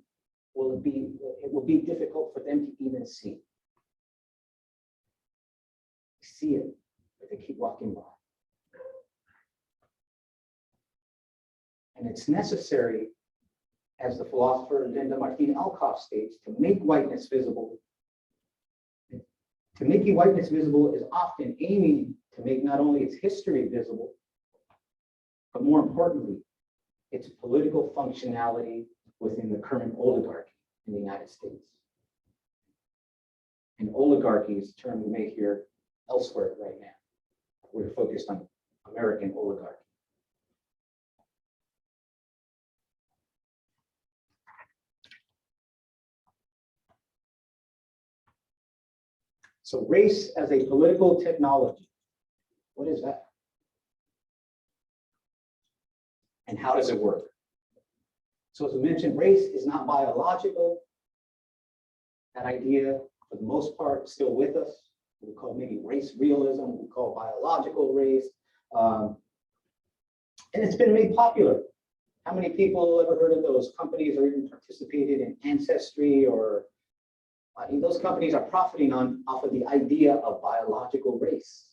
will be difficult for them to even see. See it, but they keep walking by. And it's necessary, as the philosopher Linda Martin Alcoff states, to make whiteness visible. To making whiteness visible is often aiming to make not only its history visible, but more importantly, its political functionality within the current oligarchy in the United States. And oligarchy is a term we may hear elsewhere right now. We're focused on American oligarchy. So race as a political technology, what is that? And how does it work? So as I mentioned, race is not biological. That idea, for the most part, is still with us. We call maybe race realism, we call biological race. And it's been made popular. How many people ever heard of those companies or even participated in Ancestry or those companies are profiting off of the idea of biological race.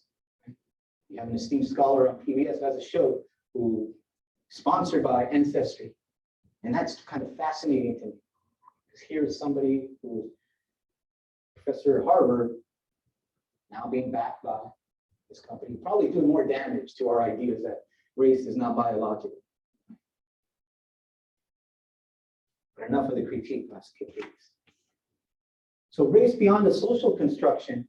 You have an esteemed scholar on PBS who has a show who sponsored by Ancestry. And that's kind of fascinating to me. Because here's somebody who's professor at Harvard, now being backed by this company, probably doing more damage to our ideas that race is not biological. But enough of the critique, let's kick these. So race beyond the social construction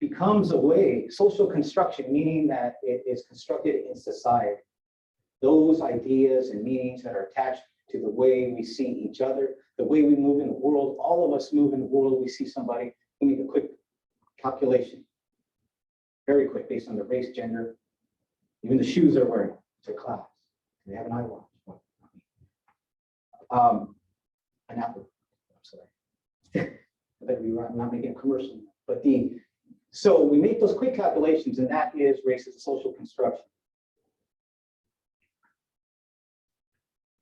becomes a way, social construction, meaning that it is constructed in society. Those ideas and meanings that are attached to the way we see each other, the way we move in the world, all of us move in the world, we see somebody, we make a quick calculation, very quick, based on the race, gender, even the shoes they're wearing, their class, they have an eye watch. An apple, I'm sorry. I'm not making a commercial, but so we make those quick calculations, and that is race as a social construction.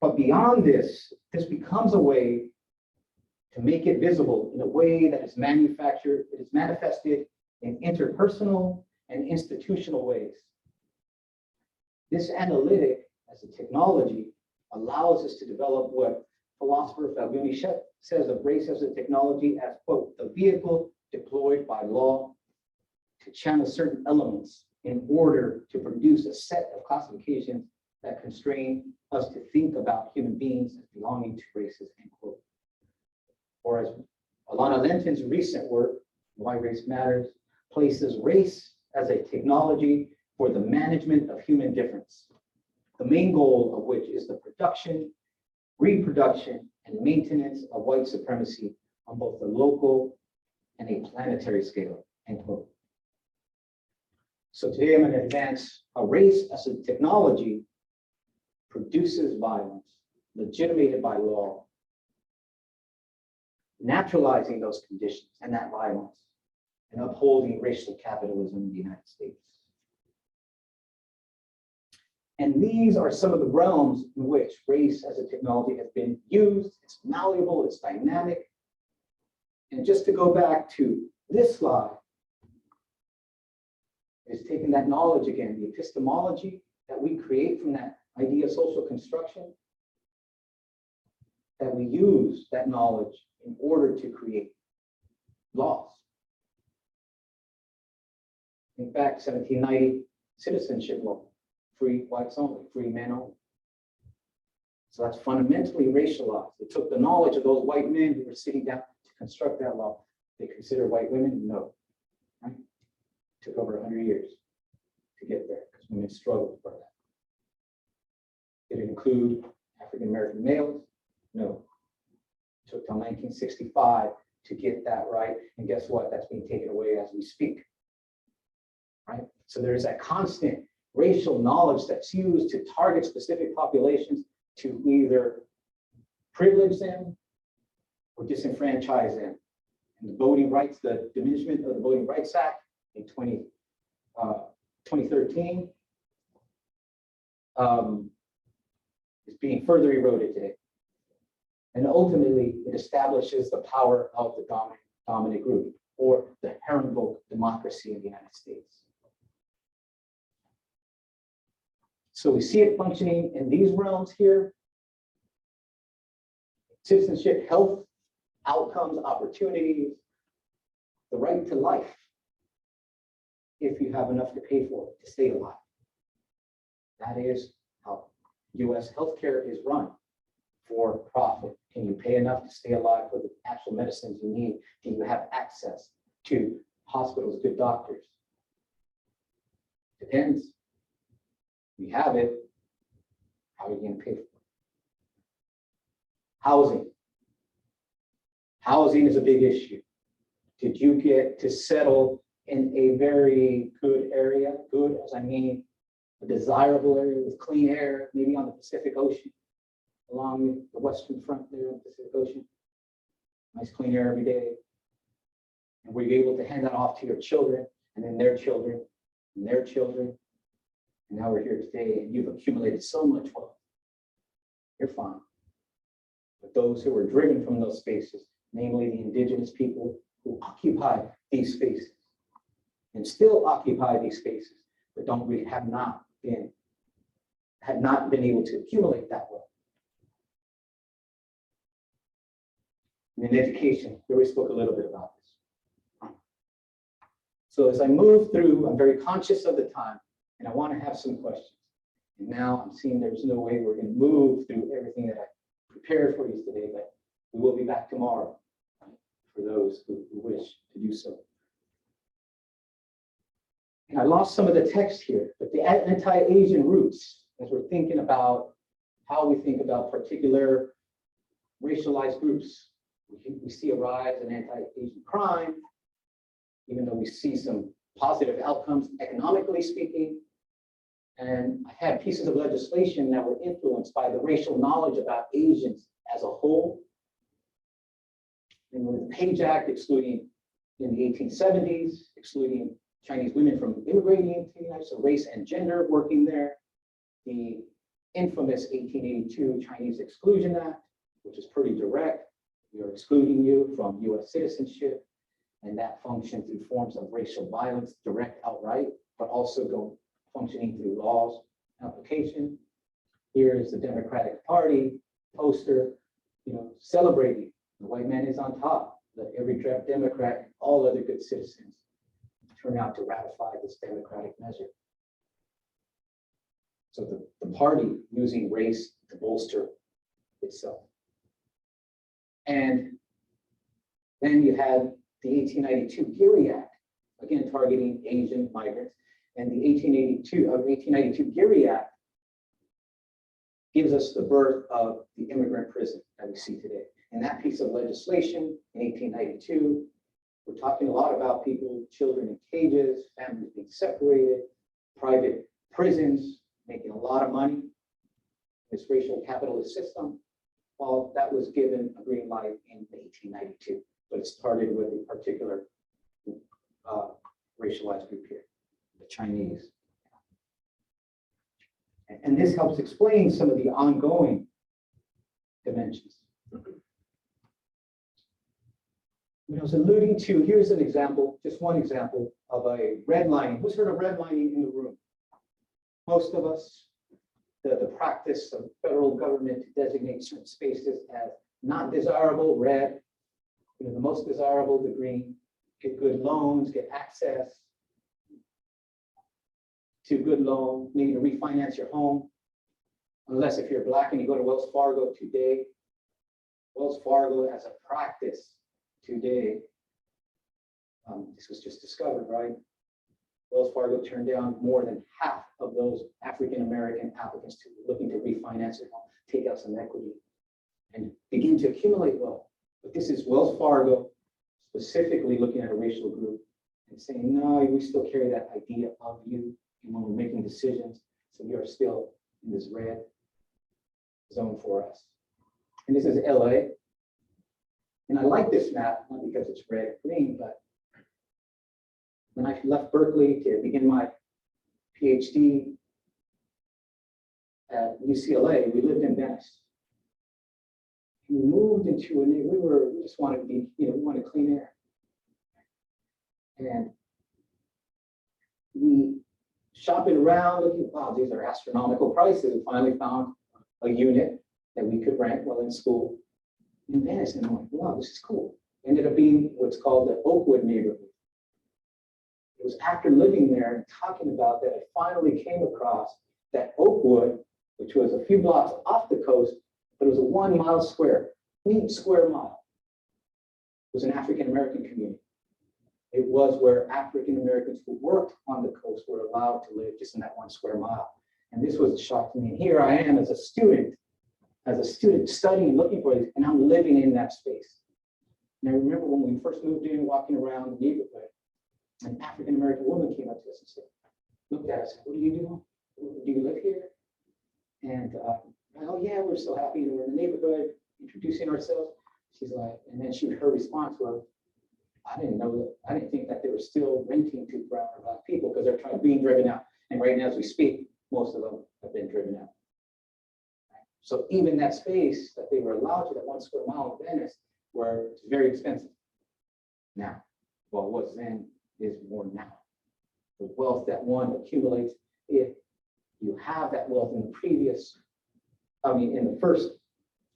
But beyond this, this becomes a way to make it visible in a way that is manufactured, it is manifested in interpersonal and institutional ways. This analytic as a technology allows us to develop what philosopher Falguni says of race as a technology as, quote, the vehicle deployed by law to channel certain elements in order to produce a set of classifications that constrain us to think about human beings as belonging to races, end quote. Or as Alana Lenton's recent work, Why Race Matters, places race as a technology for the management of human difference, the main goal of which is the production, reproduction, and maintenance of white supremacy on both the local and a planetary scale, end quote. So today I'm going to advance how race as a technology produces violence, legitimated by law, naturalizing those conditions and that violence, and upholding racial capitalism in the United States. And these are some of the realms in which race as a technology has been used. It's malleable, it's dynamic. And just to go back to this slide, is taking that knowledge again, the epistemology that we create from that idea of social construction, that we use that knowledge in order to create laws. Think back, 1790 citizenship law, free whites only, free men only. So that's fundamentally racialized. It took the knowledge of those white men who were sitting down to construct that law. They consider white women? No. Right? It took over 100 years to get there because women struggled for that. Did it include African American males? No. It took till 1965 to get that right. And guess what? That's being taken away as we speak. Right? So there's that constant racial knowledge that's used to target specific populations to either privilege them or disenfranchise them. And the voting rights, the diminishment of the Voting Rights Act in 2013 is being further eroded today. And ultimately, it establishes the power of the dominant group, or the Herrenvolk democracy in the United States. So we see it functioning in these realms here: citizenship, health, outcomes, opportunities, the right to life, if you have enough to pay for it, to stay alive. That is how US healthcare is run, for profit. Can you pay enough to stay alive for the actual medicines you need? Do you have access to hospitals, good doctors? Depends. We have it. How are you going to pay for it? Housing. Housing is a big issue. Did you get to settle in a very good area? Good, as I mean, a desirable area with clean air, maybe on the Pacific Ocean, along the western front there of the Pacific Ocean. Nice clean air every day. And were you able to hand that off to your children, and then their children, and their children? And now we're here today, and you've accumulated so much wealth. You're fine. But those who were driven from those spaces, namely the indigenous people who occupy these spaces and still occupy these spaces, but had not been able to accumulate that wealth. And in education, we already spoke a little bit about this. So as I move through, I'm very conscious of the time, and I want to have some questions. And now I'm seeing there's no way we're going to move through everything that I prepared for you today, but we will be back tomorrow, right, for those who wish to do so. And I lost some of the text here, but the anti-Asian roots, as we're thinking about how we think about particular racialized groups, we see a rise in anti-Asian crime, even though we see some positive outcomes economically speaking. And I had pieces of legislation that were influenced by the racial knowledge about Asians as a whole. And with the Page Act excluding in the 1870s, excluding Chinese women from immigrating into the United States, so race and gender working there. The infamous 1882 Chinese Exclusion Act, which is pretty direct. We are excluding you from US citizenship, and that functioned through forms of racial violence, direct, outright, but also functioning through laws application. Here is the Democratic Party poster, celebrating the white man is on top. Let every Democrat and all other good citizens turn out to ratify this democratic measure. So the party using race to bolster itself. And then you had the 1892 Geary Act, again targeting Asian migrants. And the 1892 Geary Act gives us the birth of the immigrant prison that we see today. And that piece of legislation in 1892, we're talking a lot about people, children in cages, families being separated, private prisons, making a lot of money, this racial capitalist system. Well, that was given a green light in 1892, but it started with a particular racialized group here, the Chinese. And this helps explain some of the ongoing dimensions. What I was alluding to, here's an example, just one example of a redlining. Who's heard of redlining in the room? Most of us. The practice of federal government to designate certain spaces as not desirable, red, the most desirable, the green, get good loans, get access, to good loan, maybe to refinance your home. Unless if you're Black and you go to Wells Fargo today, Wells Fargo as a practice today, this was just discovered, right? Wells Fargo turned down more than half of those African-American applicants looking to refinance their home, take out some equity, and begin to accumulate wealth. But this is Wells Fargo specifically looking at a racial group and saying, no, we still carry that idea of you and when we're making decisions. So we are still in this red zone for us. And this is LA. And I like this map, not because it's red or green, but when I left Berkeley to begin my PhD at UCLA, we lived in Venice. We moved into we just wanted to be, we wanted clean air. And we shopping around looking, wow, these are astronomical prices. We finally found a unit that we could rent while in school in Venice. And I'm like, wow, this is cool. Ended up being what's called the Oakwood neighborhood. It was after living there and talking about that, I finally came across that Oakwood, which was a few blocks off the coast, but it was a 1 mile square, each square mile was an African-American community. It was where African-Americans who worked on the coast were allowed to live just in that 1 square mile. And this was a shock to me. And here I am as a student studying, looking for this, and I'm living in that space. And I remember when we first moved in, walking around the neighborhood, an African-American woman came up to us and said, looked at us, what do you do? Do you live here? And oh yeah, we're so happy we're in the neighborhood, introducing ourselves. She's like, and then her response was, I didn't think that they were still renting to brown or Black people because they're being driven out. And right now as we speak, most of them have been driven out. So even that space that they were allowed to, that 1 square mile in Venice, were very expensive. Now, what was then is more now. The wealth that one accumulates, if you have that wealth in the first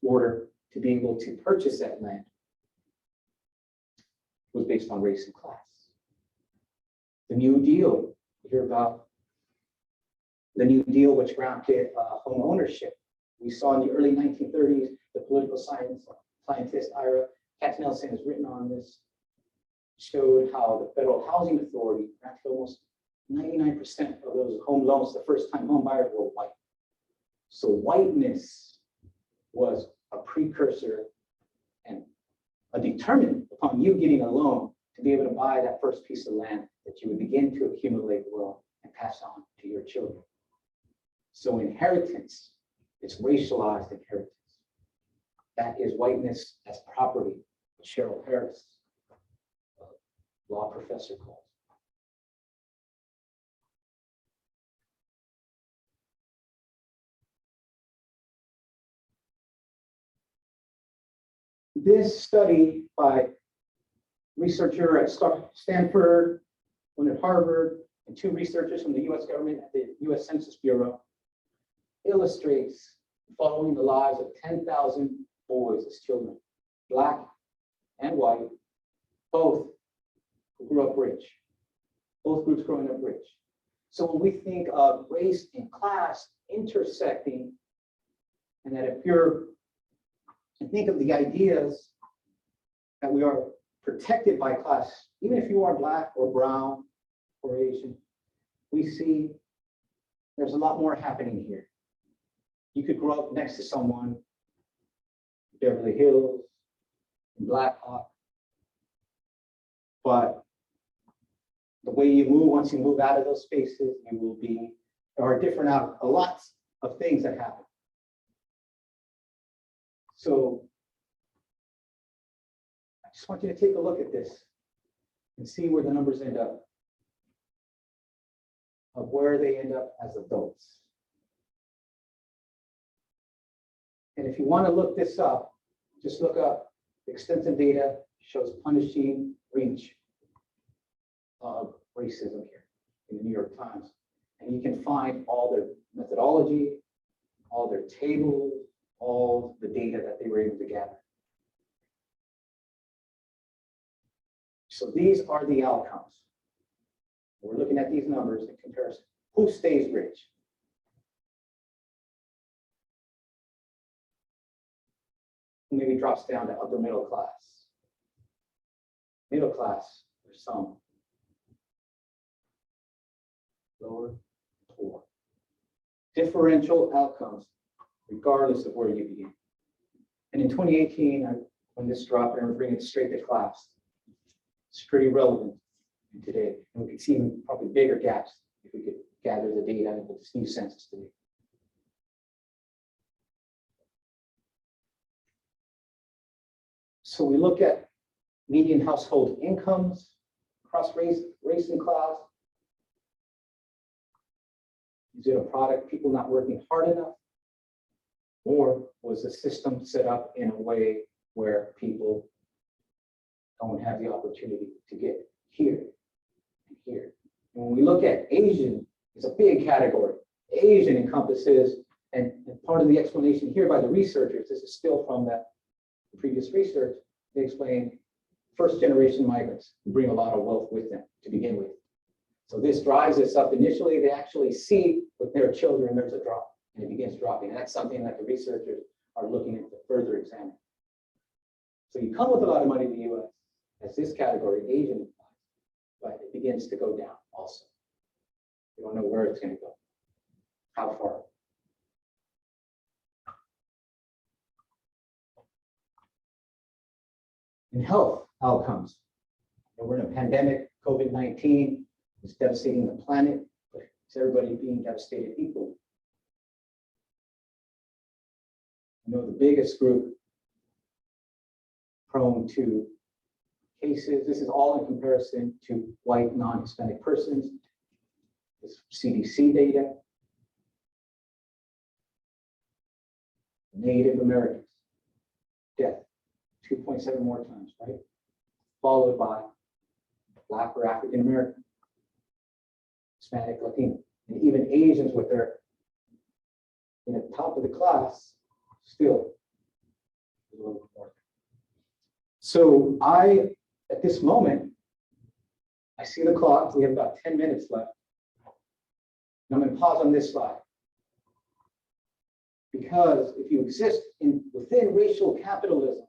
order to be able to purchase that land, was based on race and class. The New Deal, you hear about the New Deal, which granted home ownership. We saw in the early 1930s, the political scientist Ira Katznelson has written on this, showed how the Federal Housing Authority granted almost 99% of those home loans to first-time home buyers were white. So whiteness was a precursor and a determinant upon you getting a loan to be able to buy that first piece of land that you would begin to accumulate wealth and pass on to your children. So inheritance, it's racialized inheritance. That is whiteness as property, Cheryl Harris, a law professor, calls. This study by researcher at Stanford, one at Harvard, and 2 researchers from the US government at the US Census Bureau illustrates following the lives of 10,000 boys as children, Black and white, both who grew up rich, both groups growing up rich. So when we think of race and class intersecting, and that if you're, and think of the ideas that we are protected by class, even if you are Black or brown or Asian, we see there's a lot more happening here. You could grow up next to someone, Beverly Hills, Black Hawk, but the way you move, once you move out of those spaces, you will be, there are different, a lot of things that happen. So I just want you to take a look at this and see where the numbers end up, of where they end up as adults. And if you want to look this up, just look up extensive data shows punishing reach of racism here in the New York Times. And you can find all their methodology, all their tables, all the data that they were able to gather. So these are the outcomes. We're looking at these numbers in comparison. Who stays rich? Who maybe drops down to upper middle class? Middle class for some. Lower, poor. Differential outcomes, regardless of where you begin. And in 2018, when this dropped, and we're bringing it straight to class, it's pretty relevant today. And we could see even probably bigger gaps if we could gather the data into this new census today. So we look at median household incomes across race and class. Is it a product, people not working hard enough? Or was the system set up in a way where people don't have the opportunity to get here and here? And when we look at Asian, it's a big category. Asian encompasses, and part of the explanation here by the researchers, this is still from that previous research, they explain first generation migrants bring a lot of wealth with them to begin with. So this drives us up. Initially, they actually see with their children, there's a drop and it begins dropping. And that's something that the researchers are looking at to further examine. So you come with a lot of money in the US as this category, Asian, but it begins to go down also. We don't know where it's going to go, how far. In health outcomes, we're in a pandemic, COVID-19 is devastating the planet, but is everybody being devastated equally? You know, the biggest group prone to cases, this is all in comparison to white non-Hispanic persons. This CDC data. Native Americans, death, 2.7 more times, right? Followed by Black or African American, Hispanic, Latino, and even Asians with their, you know, top of the class, still a little bit more. So at this moment, I see the clock. We have about 10 minutes left. And I'm going to pause on this slide. Because if you exist within racial capitalism,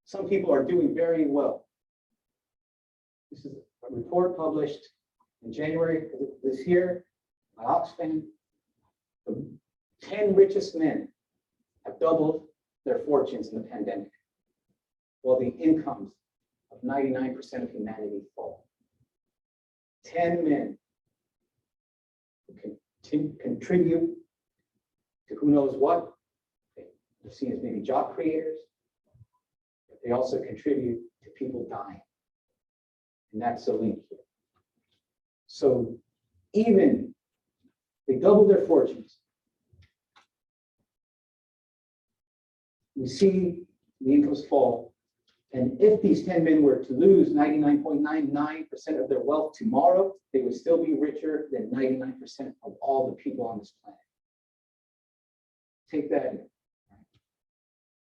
some people are doing very well. This is a report published in January of this year by Oxfam. The 10 richest men have doubled their fortunes in the pandemic, while the incomes of 99% of humanity fall. 10 men who can contribute to who knows what. They're seen as maybe job creators, but they also contribute to people dying. And that's the link here. So even they double their fortunes. We see the incomes fall. And if these 10 men were to lose 99.99% of their wealth tomorrow, they would still be richer than 99% of all the people on this planet. Take that in.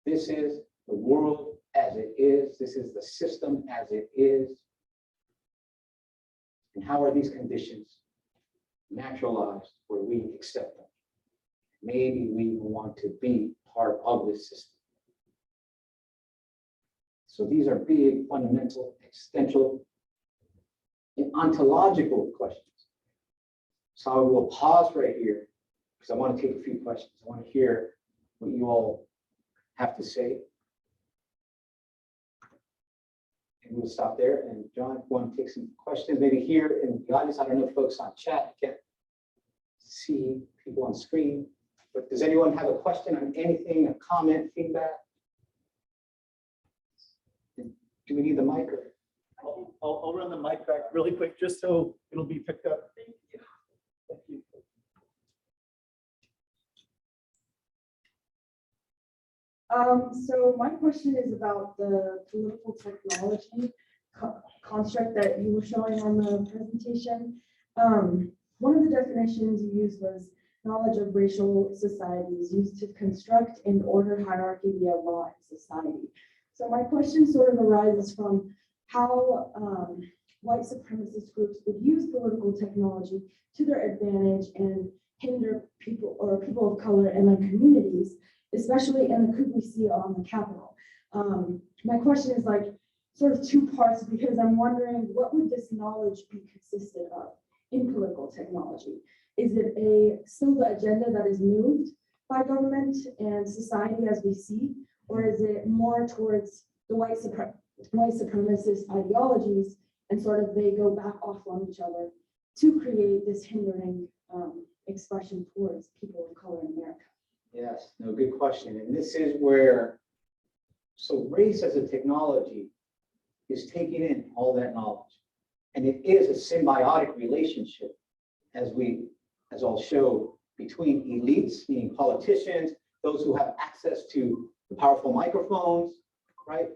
This is the world as it is. This is the system as it is. And how are these conditions naturalized where we accept them? Maybe we want to be part of this system. So these are big, fundamental, existential, and ontological questions. So I will pause right here because I want to take a few questions. I want to hear what you all have to say. And we'll stop there. And John, if you want to take some questions, maybe here in the audience. I don't know if folks on chat can't see people on screen, but does anyone have a question on anything, a comment, feedback? Do we need the mic? Or? I'll run the mic back really quick, just so it'll be picked up. Thank you. Thank you. So my question is about the political technology construct that you were showing on the presentation. One of the definitions you used was knowledge of racial societies used to construct and order hierarchy via law and society. So my question sort of arises from how white supremacist groups would use political technology to their advantage and hinder people or people of color and like communities, especially in the coup we see on the Capitol. My question is like sort of two parts because I'm wondering what would this knowledge be consistent of in political technology? Is it still the agenda that is moved by government and society as we see, or is it more towards the white supremacist ideologies and sort of they go back off on each other to create this hindering expression towards people of color in America? Yes, no, good question. And this is where, so race as a technology is taking in all that knowledge. And it is a symbiotic relationship, as I'll show, between elites, meaning politicians, those who have access to the powerful microphones, right?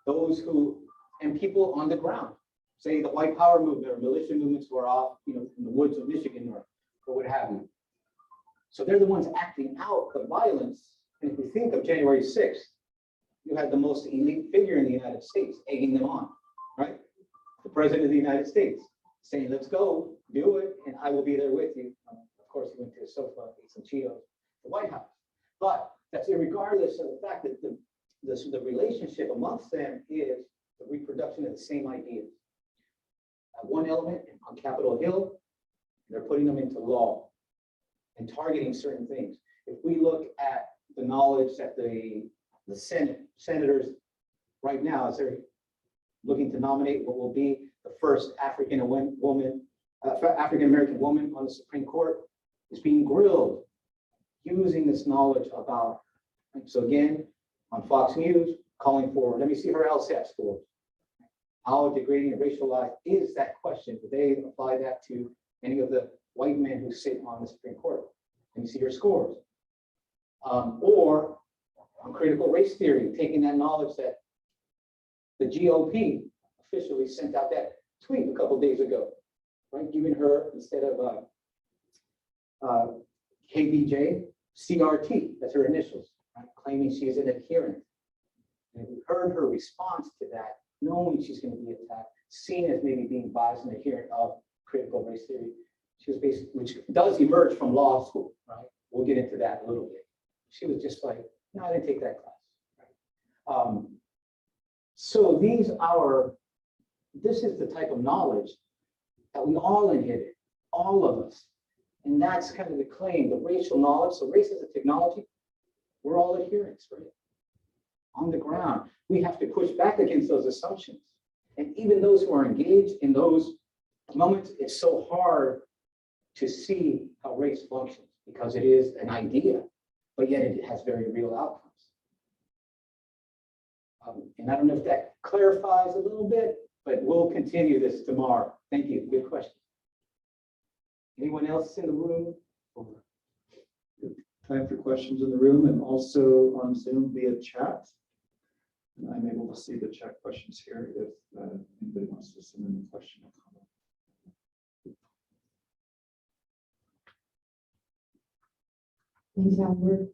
Those who, and people on the ground, say the white power movement or militia movements who are off, in the woods of Michigan or what have you. So they're the ones acting out the violence. And if we think of January 6th, you had the most elite figure in the United States egging them on, right? The president of the United States saying, let's go, do it, and I will be there with you. Of course, he went to the sofa, ate some Cheetos, the White House. But that's regardless of the fact that the relationship amongst them is the reproduction of the same ideas. One element on Capitol Hill, they're putting them into law and targeting certain things. If we look at the knowledge that the senators right now, as they're looking to nominate what will be the first African American woman on the Supreme Court, is being grilled using this knowledge about. So again, on Fox News, calling for, let me see her LSAT score. How degrading and racialized is that question? Do they apply that to any of the white men who sit on the Supreme Court? Let me see your scores. Or on critical race theory, taking that knowledge that the GOP officially sent out that tweet a couple of days ago, right? Giving her, instead of KBJ, CRT, that's her initials, right? Claiming she is an adherent. And we heard her response to that, knowing she's going to be attacked, seen as maybe being biased and adherent of critical race theory. She was basically, which does emerge from law school, right? We'll get into that a little bit. She was just like, no, I didn't take that class. Right? So this is the type of knowledge that we all inherit, all of us. And that's kind of the claim, the racial knowledge. So race is a technology. We're all adherents, right? On the ground, we have to push back against those assumptions. And even those who are engaged in those moments, it's so hard to see how race functions because it is an idea, but yet it has very real outcomes. And I don't know if that clarifies a little bit, but we'll continue this tomorrow. Thank you. Good question. Anyone else in the room? Time for questions in the room and also on Zoom via chat. And I'm able to see the chat questions here if anybody wants to send in a question or comment. Thanks, Albert.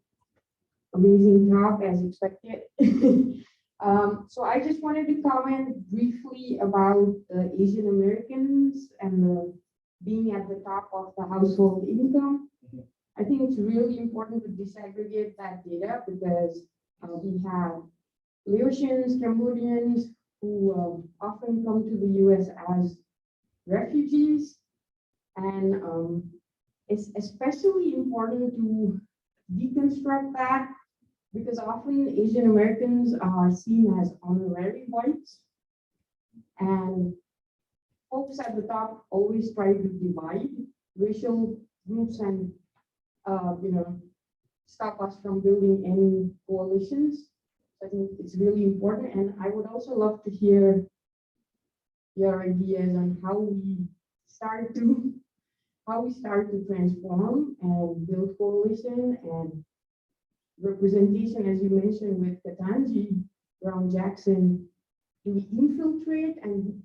Amazing talk as expected. So I just wanted to comment briefly about the Asian Americans and being at the top of the household income. I think it's really important to disaggregate that data because we have Laotians, Cambodians who often come to the US as refugees. And it's especially important to deconstruct that because often Asian Americans are seen as honorary whites. And folks at the top always try to divide racial groups and stop us from building any coalitions. So I think it's really important. And I would also love to hear your ideas on how we start to transform and build coalition and representation, as you mentioned with Ketanji Brown Jackson. Do we infiltrate and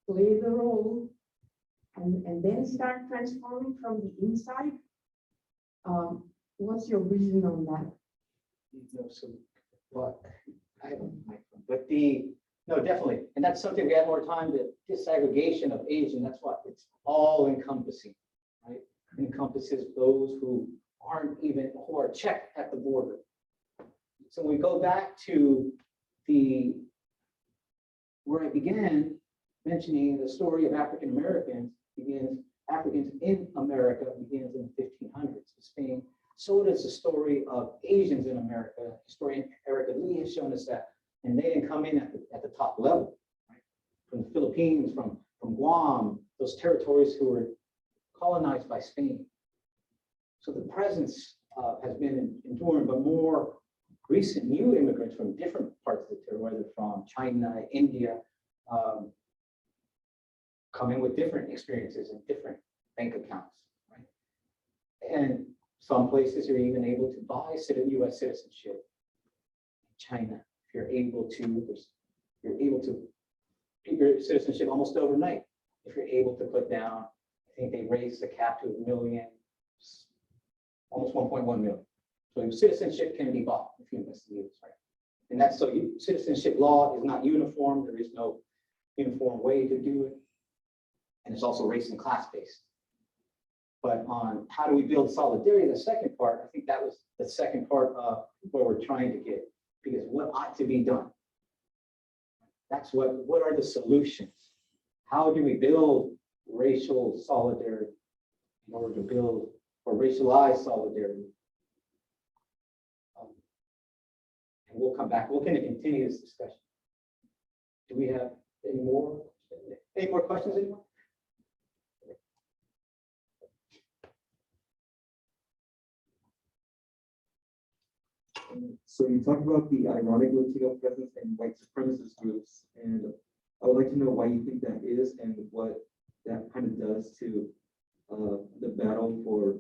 play the role and then start transforming from the inside? What's your vision on that? So, well, I have a microphone, but the No, definitely. And that's something we have more time, the disaggregation of Asian, that's what it's all encompassing, right? It encompasses those who aren't even, who are checked at the border. So when we go back to where I began mentioning the story of African Americans Africans in America begins in the 1500s in Spain. So does the story of Asians in America. Historian Erica Lee has shown us that. And they didn't come in at the top level, right? From the Philippines, from Guam, those territories who were colonized by Spain. So the presence has been enduring, but more recent new immigrants from different parts of the territory, whether from China, India, come in with different experiences and different bank accounts, right? And some places you're even able to buy U.S. citizenship. China, if you're able to get your citizenship almost overnight. If you're able to put down, I think they raised the cap to 1 million, almost 1.1 million. So citizenship can be bought if you invest in the US, right? And that's so citizenship law is not uniform. There is no uniform way to do it. And it's also race and class based. But on how do we build solidarity, the second part, I think that was the second part of where we're trying to get, because what ought to be done? That's what are the solutions? How do we build racial solidarity in order to build or racialized solidarity? And we'll come back. We're going to continue this discussion. Do we have any more questions, anyone? So you talked about the ironic Latino presence in white supremacist groups, and I would like to know why you think that is and what that kind of does to the battle for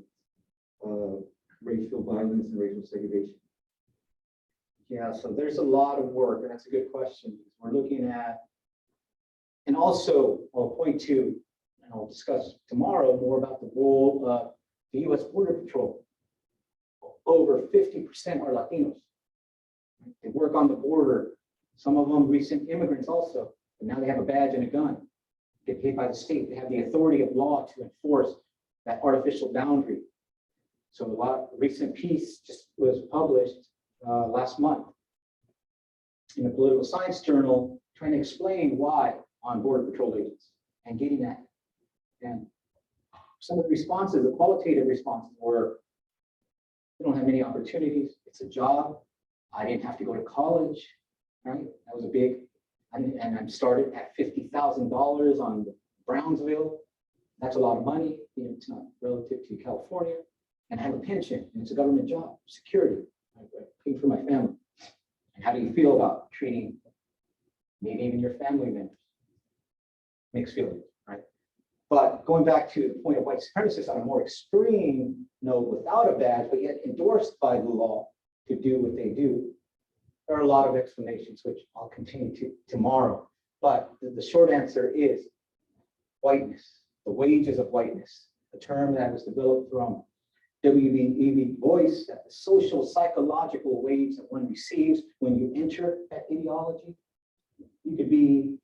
racial violence and racial segregation. Yeah, so there's a lot of work, and that's a good question. We're looking at, and also I'll point to, and I'll discuss tomorrow more about the role of the U.S. Border Patrol. Over 50% are Latinos. They work on the border. Some of them recent immigrants also, but now they have a badge and a gun. Get paid by the state. They have the authority of law to enforce that artificial boundary. So a lot of recent piece just was published last month in the Political Science Journal, trying to explain why on Border Patrol agents and getting that. And some of the responses, the qualitative responses were, we don't have many opportunities. It's a job. I didn't have to go to college, right? That was a big, and I started at $50,000 on Brownsville. That's a lot of money. You know, it's not relative to California. And I have a pension, and it's a government job, security. I pay for my family. And how do you feel about treating maybe even your family members? Mixed feelings, right? But going back to the point of white supremacists on a more extreme note, without a badge, but yet endorsed by the law to do what they do, there are a lot of explanations, which I'll continue to tomorrow. But the short answer is whiteness, the wages of whiteness, a term that was developed from W.E.B. Du Bois, that the social psychological wage that one receives when you enter that ideology. You could be,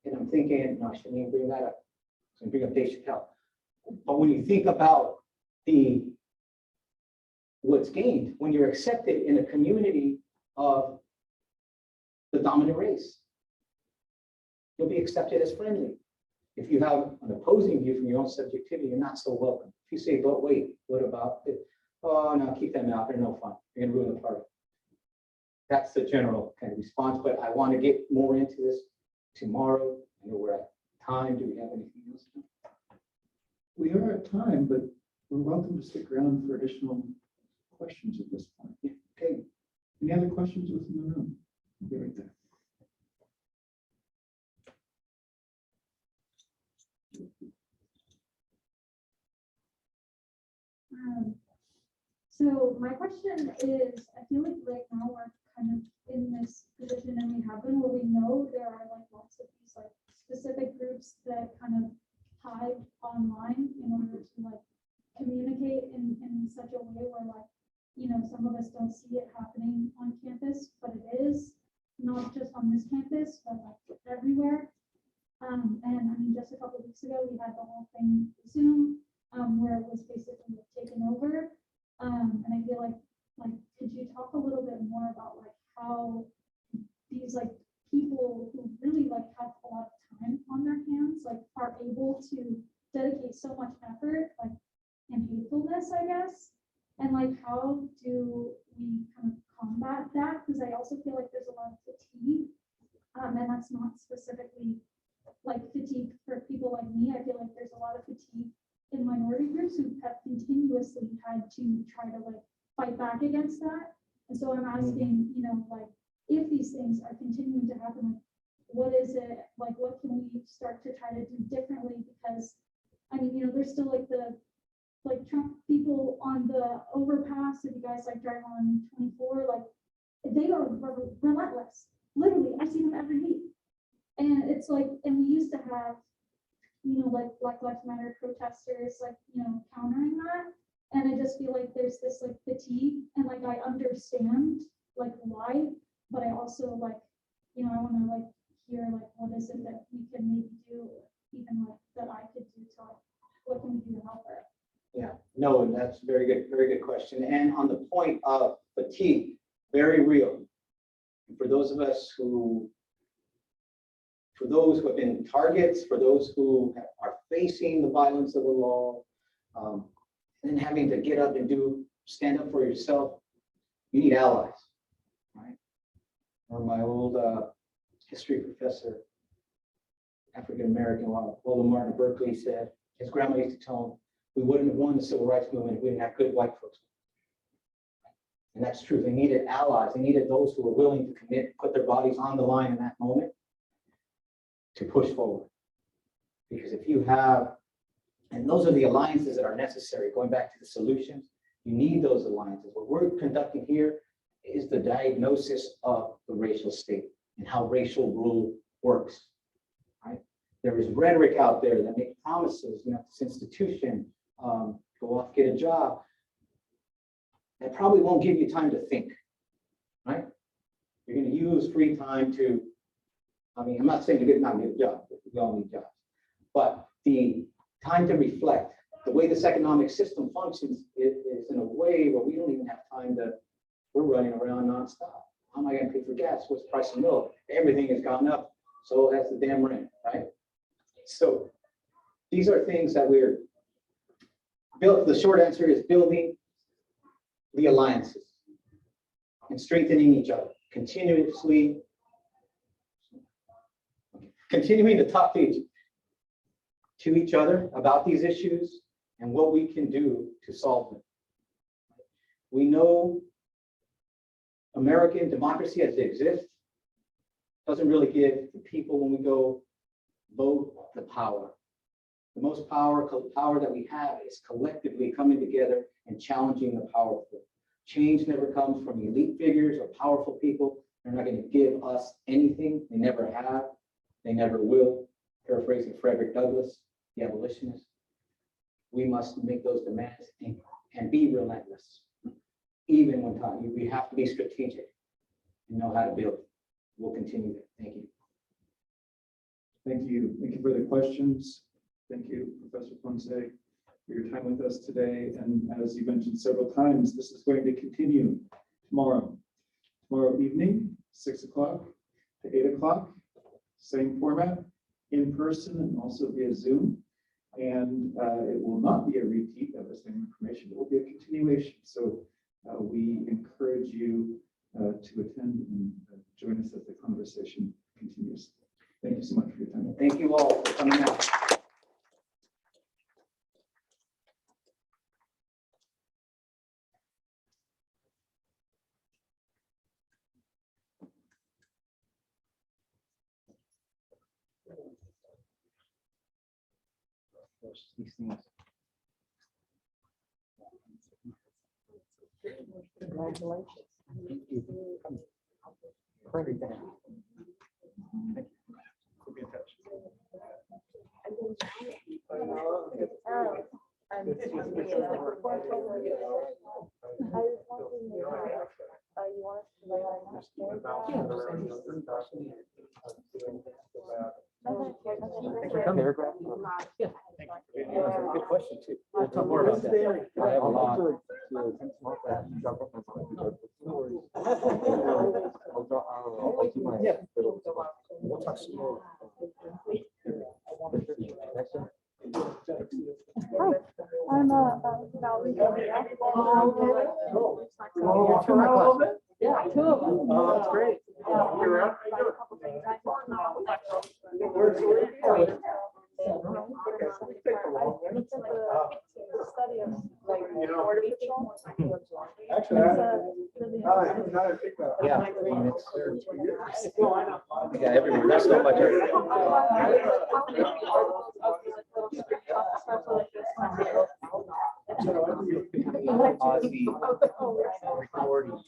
and I'm thinking, no, I shouldn't even bring that up. So bring up Dave Chappelle. But when you think about what's gained when you're accepted in a community of the dominant race, you'll be accepted as friendly. If you have an opposing view from your own subjectivity, you're not so welcome. If you say, but wait, what about it? Oh, no, keep them out. They're no fun. You're going to ruin the party. That's the general kind of response. But I want to get more into this tomorrow. I know we're at time. Do we have anything else? We are at time, but we're welcome to stick around for additional questions at this point. Yeah. Okay. Any other questions within the room? I'll be right there. So my question is, I feel like right now we're kind of in this position, and we have been, where we know there are like lots of these like specific groups that kind of hide online in order to like communicate in such a way where, like, you know, some of us don't see it happening on campus, but it is not just on this campus, but like weeks ago, we had the whole thing Zoom, where it was basically taken over. And I feel like, could you talk a little bit more about like how these like people who really like have a lot of time on their hands, like are able to dedicate so much effort, like in hatefulness, I guess? And like, how do we kind of combat that? Because I also feel like there's a lot of fatigue. And that's not specifically like fatigue for people like me. I feel like there's a lot of fatigue in minority groups who have continuously had to try to like fight back against that. And so I'm asking, you know, like, if these things are continuing to happen, like, what is it, like, what can we start to try to do differently? Because, I mean, you know, there's still like the, like Trump people on the overpass, if you guys like drive on 24, like, they are relentless. Literally, I see them every week. And it's like, and we used to have, you know, like Black Lives Matter protesters, like, you know, countering that. And I just feel like there's this like fatigue, and like I understand like why, but I also like, you know, I want to like hear like what is it that we can maybe do, even like that I could do to like, what can we do to help it? Yeah, no, that's very good question. And on the point of fatigue, very real. For those of us who, for those who have been targets, for those who are facing the violence of the law, and having to get up and stand up for yourself, you need allies, right? Or my old history professor, African-American, Waldo Martin of Berkeley said, his grandma used to tell him, we wouldn't have won the civil rights movement if we didn't have good white folks. And that's true. They needed allies. They needed those who were willing to commit, put their bodies on the line in that moment to push forward. Because if you have, and those are the alliances that are necessary, going back to the solutions, you need those alliances. What we're conducting here is the diagnosis of the racial state and how racial rule works, right? There is rhetoric out there that makes promises, you know, this institution, go off, get a job. That probably won't give you time to think, right? You're going to use free time to, I mean, I'm not saying you not need a job, we all need jobs, but the time to reflect, the way this economic system functions is in a way where we don't even have time to, we're running around nonstop. How am I going to pay for gas? What's the price of milk? Everything has gone up. So has the damn rent, right? So these are things that we're built. The short answer is building the alliances and strengthening each other, continuing to talk to each other about these issues and what we can do to solve them. We know American democracy as it exists doesn't really give the people, when we go vote, the power. The most power that we have is collectively coming together and challenging the powerful. Change never comes from elite figures or powerful people. They're not going to give us anything. They never have. They never will. Paraphrasing Frederick Douglass, the abolitionist. We must make those demands and be relentless. Even when time, we have to be strategic and know how to build. We'll continue that. Thank you. Thank you. Thank you for the questions. Thank you, Professor Ponce, for your time with us today. And as you mentioned several times, this is going to continue tomorrow. Tomorrow evening, 6 o'clock to 8 o'clock, same format, in person and also via Zoom. And it will not be a repeat of the same information. It will be a continuation. So we encourage you to attend and join us as the conversation continues. Thank you so much for your time. Thank you all for coming out. These things. Congratulations. For everything. We'll be in touch. Thanks for coming. about that. I have a lot. We'll talk some more. I'm Valerie. Yeah, two of them. Oh, that's great. You're out. Actually, Yeah, I mean, it's, yeah, everywhere. That's not much. On the recording.